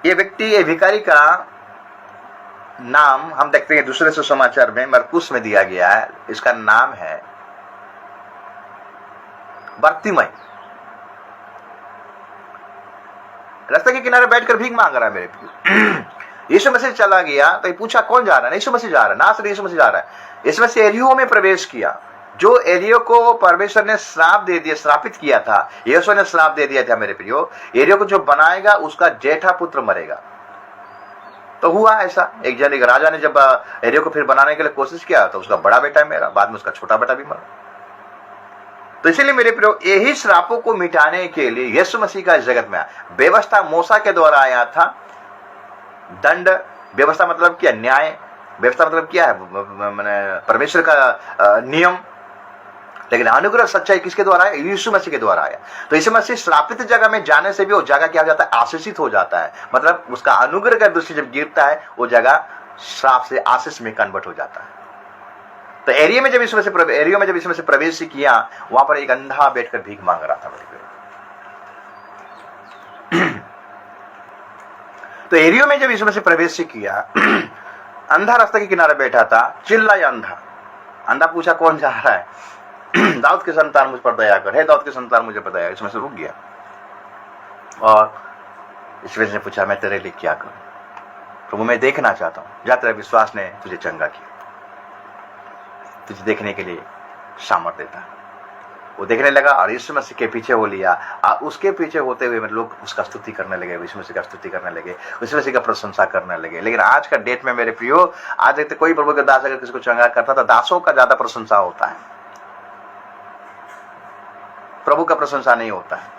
ये व्यक्ति, ये भिखारी का नाम हम देखते हैं दूसरे सुसमाचार में, मरकुस में दिया गया है। इसका नाम है बर्तिमई। रास्ते के किनारे बैठकर भीख मांग रहा है मेरे प्रिय। यीशु मसीह चला गया तो पूछा कौन जा रहा है? यीशु मसीह जा रहा है, नासरी यीशु मसीह जा रहा है। यीशु मसीह एरियो में प्रवेश किया। जो एरियो को परमेश्वर ने श्राप दे दिया, श्रापित किया था, यीशु ने श्राप दे दिया था मेरे प्रियो, एरियो को जो बनाएगा उसका जेठा पुत्र मरेगा। तो हुआ ऐसा, एक राजा ने जब एरियो को फिर बनाने के लिए कोशिश किया तो उसका बड़ा बेटा मेरा, बाद में उसका छोटा बेटा भी मरा। तो इसीलिए मेरे प्रियो, यही श्रापों को मिटाने के लिए यीशु मसीह का इस जगत में आया। व्यवस्था मूसा के द्वारा आया था, दंड व्यवस्था मतलब क्या? न्याय व्यवस्था मतलब क्या है? परमेश्वर का नियम। लेकिन अनुग्रह सच्चाई किसके द्वारा है? यीशु मसीह के द्वारा आया। तो यीशु मसीह श्रापित जगह में जाने से भी वो जगह क्या हो जाता है? आशीषित हो जाता है। मतलब उसका अनुग्रह का दृष्टि जब गिरता है वो जगह श्राप से आशीष में कन्वर्ट हो जाता है। तो एरिया में जब यीशु मसीह प्रवेश किया, वहां पर एक अंधा बैठकर भीख मांग रहा था। तो एरिया में जब यीशु मसीह प्रवेश किया, अंधा रास्ते के किनारे बैठा था, चिल्लाया अंधा पूछा कौन जा रहा है? दाऊद के संतान मुझ पर दया कर, हे दाऊद के संतान मुझे पर दया कर। इसमें से रुक गया और इस वजह से पूछा, मैं तेरे लिए क्या करूं? प्रभु, मैं देखना चाहता हूं। जा, तेरे विश्वास ने तुझे चंगा किया, तुझे देखने के लिए सामर्थ्य देता। वो देखने लगा और यीशु मसीह के पीछे हो लिया। और उसके पीछे होते हुए लोग उसका स्तुति करने लगे, यीशु मसीह का स्तुति करने लगे, यीशु मसीह का प्रशंसा करने लगे। लेकिन आज का डेट में मेरे प्रियो, आज देखते कोई प्रभु का दास अगर किसी को चंगा करता तो दासों का ज्यादा प्रशंसा होता है, प्रभु का प्रशंसा नहीं होता है।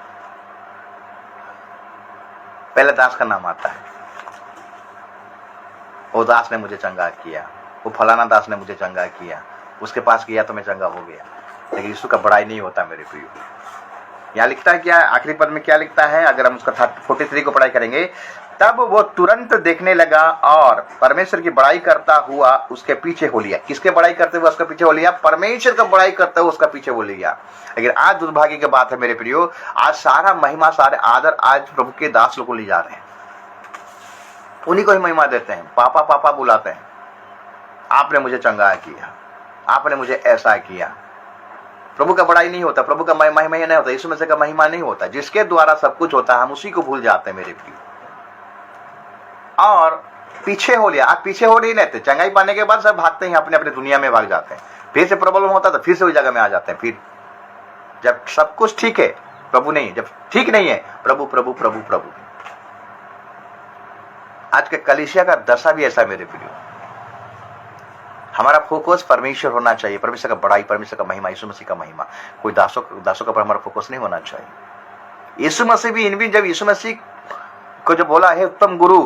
पहले दास का नाम आता है, वो दास ने मुझे चंगा किया, वो फलाना दास ने मुझे चंगा किया, उसके पास गया तो मैं चंगा हो गया। लेकिन यीशु का बड़ाई नहीं होता मेरे प्रियो। यहाँ लिखता है क्या? आखिरी पद में क्या लिखता है? अगर हम उसका 43 को पढ़ाई करेंगे, तब वो तुरंत देखने लगा और परमेश्वर की बड़ाई करता हुआ उसके पीछे हो लिया। किसके बड़ाई करते हुए उसका पीछे हो लिया? परमेश्वर का बड़ाई करते हुए उसका पीछे हो लिया। लेकिन आज दुर्भाग्य की बात है मेरे प्रियो, आज सारा महिमा, सारे आदर आज प्रभु के दास लोग को ले जा रहे हैं, उन्हीं को ही महिमा देते हैं, पापा पापा बुलाते हैं। आपने मुझे चंगा किया, आपने मुझे ऐसा किया। प्रभु का बड़ाई नहीं होता, प्रभु का महिमा नहीं होता, यीशु मसीह का महिमा नहीं होता। जिसके द्वारा सब कुछ होता है हम उसी को भूल जाते हैं मेरे प्रियो, और पीछे हो लिया। आप पीछे हो नहीं लेते, चंगाई पाने के बाद सब भागते हैं, अपने अपने दुनिया में भाग जाते हैं। फिर से प्रॉब्लम होता तो फिर से उस जगह में आ जाते हैं। फिर जब सब कुछ ठीक है प्रभु नहीं, जब ठीक नहीं है प्रभु प्रभु प्रभु प्रभु। आज के कलीसिया का दशा भी ऐसा मेरे प्रियो। हमारा फोकस परमेश्वर होना चाहिए, परमेश्वर का बड़ाई, परमेश्वर का महिमा, यीशु मसीह का महिमा। कोई दासों का पर हमारा फोकस नहीं होना चाहिए। यीशु मसीह भी इनभी जब यीशु मसीह को जो बोला है उत्तम गुरु,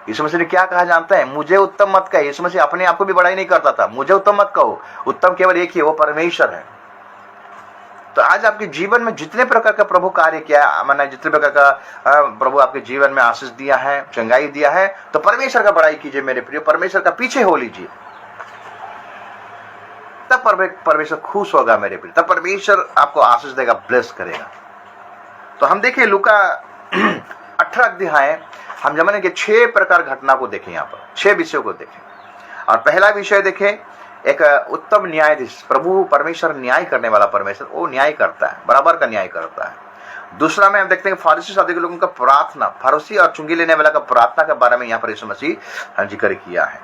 यीशु मसीह ने क्या कहा जानते हैं? मुझे उत्तम मत कहे। यीशु मसीह अपने आप को भी बड़ाई नहीं करता था, मुझे उत्तम मत कहो, उत्तम केवल एक ही है, वो परमेश्वर है। तो आज आपके जीवन में जितने प्रकार का प्रभु कार्य किया, मैंने जितने प्रकार का प्रभु आपके जीवन में आशीष दिया है, चंगाई दिया है, तो परमेश्वर का बड़ाई कीजिए मेरे प्रिय, परमेश्वर का पीछे हो लीजिए, तब परमेश्वर खुश होगा मेरे प्रिय, तब परमेश्वर आपको आशीष देगा, ब्लेस करेगा। तो हम देखें लूका 18 अध्याय, हम जमाने के 6 प्रकार घटना को देखें, यहाँ पर 6 विषयों को देखें। और पहला विषय देखें, एक उत्तम न्यायाधीश, प्रभु परमेश्वर न्याय करने वाला परमेश्वर, वो न्याय करता है, बराबर का न्याय करता है। दूसरा में हम देखते हैं फारसी शादी के लोगों का प्रार्थना, फारसी और चुंगी लेने वाला का प्रार्थना के बारे में यहाँ पर यीशु मसीह जिक्र किया है।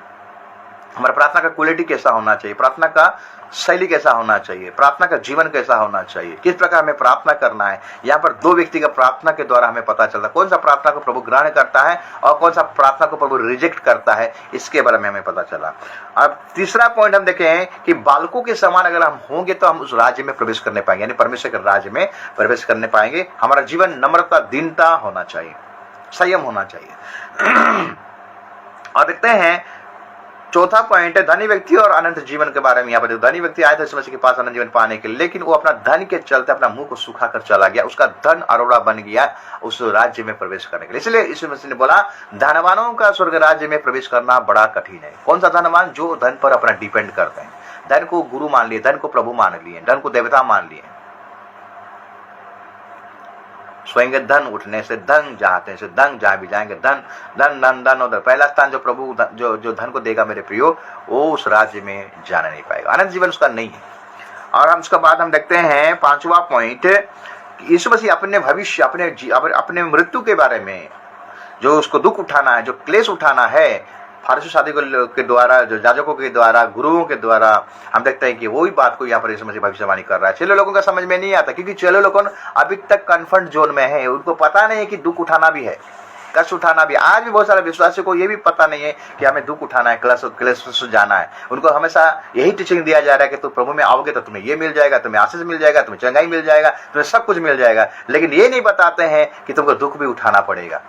हमारा प्रार्थना का क्वालिटी कैसा होना चाहिए, प्रार्थना का शैली कैसा होना चाहिए, प्रार्थना का जीवन कैसा होना चाहिए, किस प्रकार हमें प्रार्थना करना है। यहाँ पर दो व्यक्ति का प्रार्थना के द्वारा हमें पता चलता है कौन सा प्रार्थना को प्रभु ग्रहण करता है और कौन सा प्रार्थना को प्रभु रिजेक्ट करता है, इसके बारे में हमें पता चला। अब तीसरा पॉइंट हम देखें कि बालकों के समान अगर हम होंगे तो हम उस राज्य में प्रवेश करने पाएंगे, यानी परमेश्वर के राज्य में प्रवेश करने पाएंगे। हमारा जीवन नम्रता, दीनता होना चाहिए, संयम होना चाहिए। और देखते हैं चौथा पॉइंट है धनी व्यक्ति और अनंत जीवन के बारे में। यहाँ पर धनी व्यक्ति आया था यीशु मसीह के पास अनंत जीवन पाने के लिए, लेकिन वो अपना धन के चलते अपना मुंह को सुखा कर चला गया, उसका धन अरोड़ा बन गया उस राज्य में प्रवेश करने के लिए। इसलिए यीशु मसीह ने बोला धनवानों का स्वर्ग राज्य में प्रवेश करना बड़ा कठिन है। कौन सा धनवान? जो धन पर अपना डिपेंड करते हैं, धन को गुरु मान लिए, धन को प्रभु मान लिए, धन को देवता मान लिए, सोएंगे धन, उठने से धन, जाते से धन, जहां भी जाएंगे धन धन धन धन। और पहला स्थान जो प्रभु जो धन को देगा मेरे प्रियो, वो उस राज्य में जाने नहीं पाएगा, अनंत जीवन उसका नहीं है। और हम उसके बाद हम देखते हैं पांचवा पॉइंट, यीशु मसीह अपने भविष्य, अपने मृत्यु के बारे में, जो उसको दुख उठाना है, जो क्लेश उठाना है फारसी शादी के द्वारा, जो याजकों के द्वारा, गुरुओं के द्वारा, हम देखते हैं कि वही बात को यहाँ पर यीशु मसीह भविष्यवाणी कर रहा है। चलो लोगों का समझ में नहीं आता, क्योंकि चलो लोगों अभी तक कंफर्ट जोन में है, उनको पता नहीं है कि दुख उठाना भी है, कष्ट उठाना भी। आज भी बहुत सारे विश्वासियों को ये भी पता नहीं है कि हमें दुख उठाना है, क्लेश से जाना है। उनको हमेशा यही टीचिंग दिया जा रहा है कि तुम प्रभु में आओगे तो तुम्हें ये मिल जाएगा, तुम्हें आशीष मिल जाएगा, तुम्हें चंगाई मिल जाएगा, तुम्हें सब कुछ मिल जाएगा, लेकिन ये नहीं बताते हैं कि तुमको दुख भी उठाना पड़ेगा।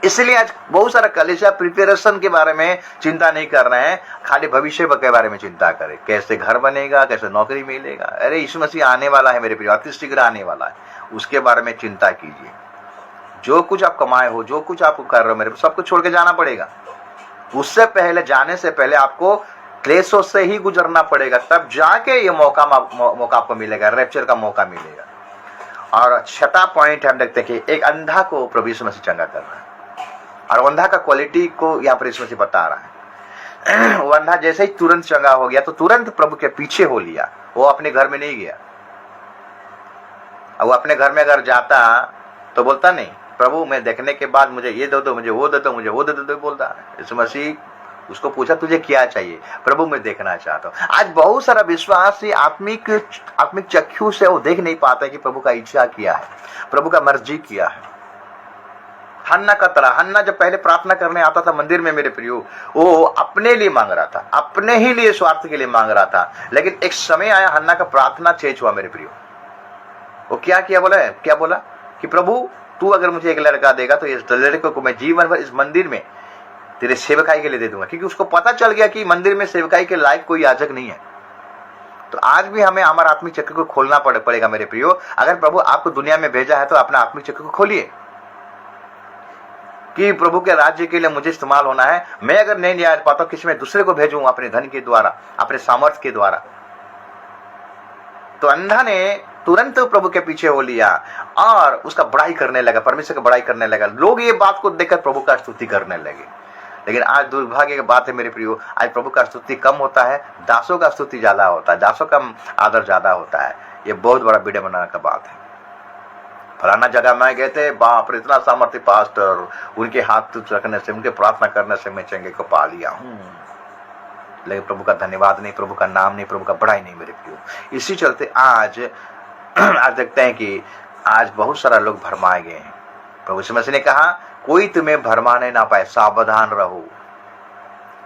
इसलिए आज बहुत सारा कलीसिया प्रिपरेशन के बारे में चिंता नहीं कर रहे हैं, खाली भविष्य के बारे में चिंता करें, कैसे घर बनेगा, कैसे नौकरी मिलेगा। अरे यीशु मसीह आने वाला है मेरे प्रिय, अति शीघ्र आने वाला है, उसके बारे में चिंता कीजिए। जो कुछ आप कमाए हो, जो कुछ आप कर रहे हो मेरे, सब कुछ छोड़ के जाना पड़ेगा। उससे पहले, जाने से पहले आपको क्लेशों से ही गुजरना पड़ेगा, तब जाके ये मौका आपको मिलेगा, रैप्चर का मौका मिलेगा। और छठा पॉइंट हम देखते हैं कि एक अंधा को प्रभु यीशु मसीह चंगा कर रहा है, और अंधा का क्वालिटी को यहाँ पर यीशु मसीह बता रहा है। वो अंधा जैसे ही तुरंत चंगा हो गया तो तुरंत प्रभु के पीछे हो लिया, वो अपने घर में नहीं गया। अब वो अपने घर में अगर जाता तो बोलता नहीं प्रभु मैं देखने के बाद मुझे ये दे दो, मुझे वो दे दो, मुझे वो दे दो, बोलता है। यीशु मसीह उसको पूछा तुझे क्या चाहिए? प्रभु मैं देखना चाहता हूँ। आज बहुत सारा विश्वासी आत्मिक चक्षु से वो देख नहीं पाता है कि प्रभु का इच्छा किया है, प्रभु का मर्जी किया है। हन्ना का तरह, हन्ना जब पहले प्रार्थना करने आता था मंदिर में मेरे प्रियो, वो अपने लिए मांग रहा था, अपने ही लिए स्वार्थ के लिए मांग रहा था। लेकिन एक समय आया हन्ना का प्रार्थना चेंज हुआ मेरे प्रियो। वो क्या किया, क्या बोला कि प्रभु तू अगर मुझे एक लड़का देगा तो इस लड़के को मैं जीवन भर इस मंदिर में तेरे सेवकाई के लिए दे दूंगा, क्योंकि उसको पता चल गया कि मंदिर में सेवकाई के लायक कोई याजक नहीं है। तो आज भी हमें हमारा आत्मिक चक्र को खोलना पड़ेगा मेरे प्रियो। अगर प्रभु आपको दुनिया में भेजा है तो अपना आत्मिक चक्र को खोलिए कि प्रभु के राज्य के लिए मुझे इस्तेमाल होना है। मैं अगर नहीं आ पाता किसी में दूसरे को भेजूं अपने धन के द्वारा, अपने सामर्थ्य के द्वारा। तो अंधा ने तुरंत प्रभु के पीछे हो लिया और उसका बड़ाई करने लगा, परमेश्वर की बड़ाई करने लगा। लोग ये बात को देखकर प्रभु का स्तुति करने लगे। लेकिन आज दुर्भाग्य की बात है मेरे प्रियो, आज प्रभु का स्तुति कम होता है, दासों का स्तुति ज्यादा होता है, दासों का आदर ज्यादा होता है। ये बहुत बड़ा विडंबना का बात है। फलाना जगह में गए थे, बाप रे इतना सामर्थ्य पास्टर, उनके हाथ रखने से, उनके प्रार्थना करने से मैं चंगे को पा लिया हूँ। लेकिन प्रभु का धन्यवाद नहीं, प्रभु का नाम नहीं, प्रभु का बड़ाई नहीं मेरे प्रियो। इसी चलते आज देखते हैं कि आज बहुत सारा लोग भरमाए गए हैं। प्रभु यीशु मसीह ने कहा कोई तुम्हें भरमाने ना पाए, सावधान रहो।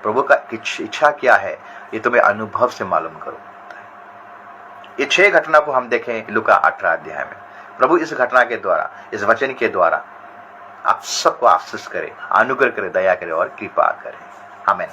प्रभु का इच्छा क्या है ये तुम्हें अनुभव से मालूम करो। ये 6 घटना को हम देखें लूका 18 अध्याय में। प्रभु इस घटना के द्वारा, इस वचन के द्वारा आप सबको आशीष करे, अनुग्रह करे, दया करे और कृपा करे। आमीन।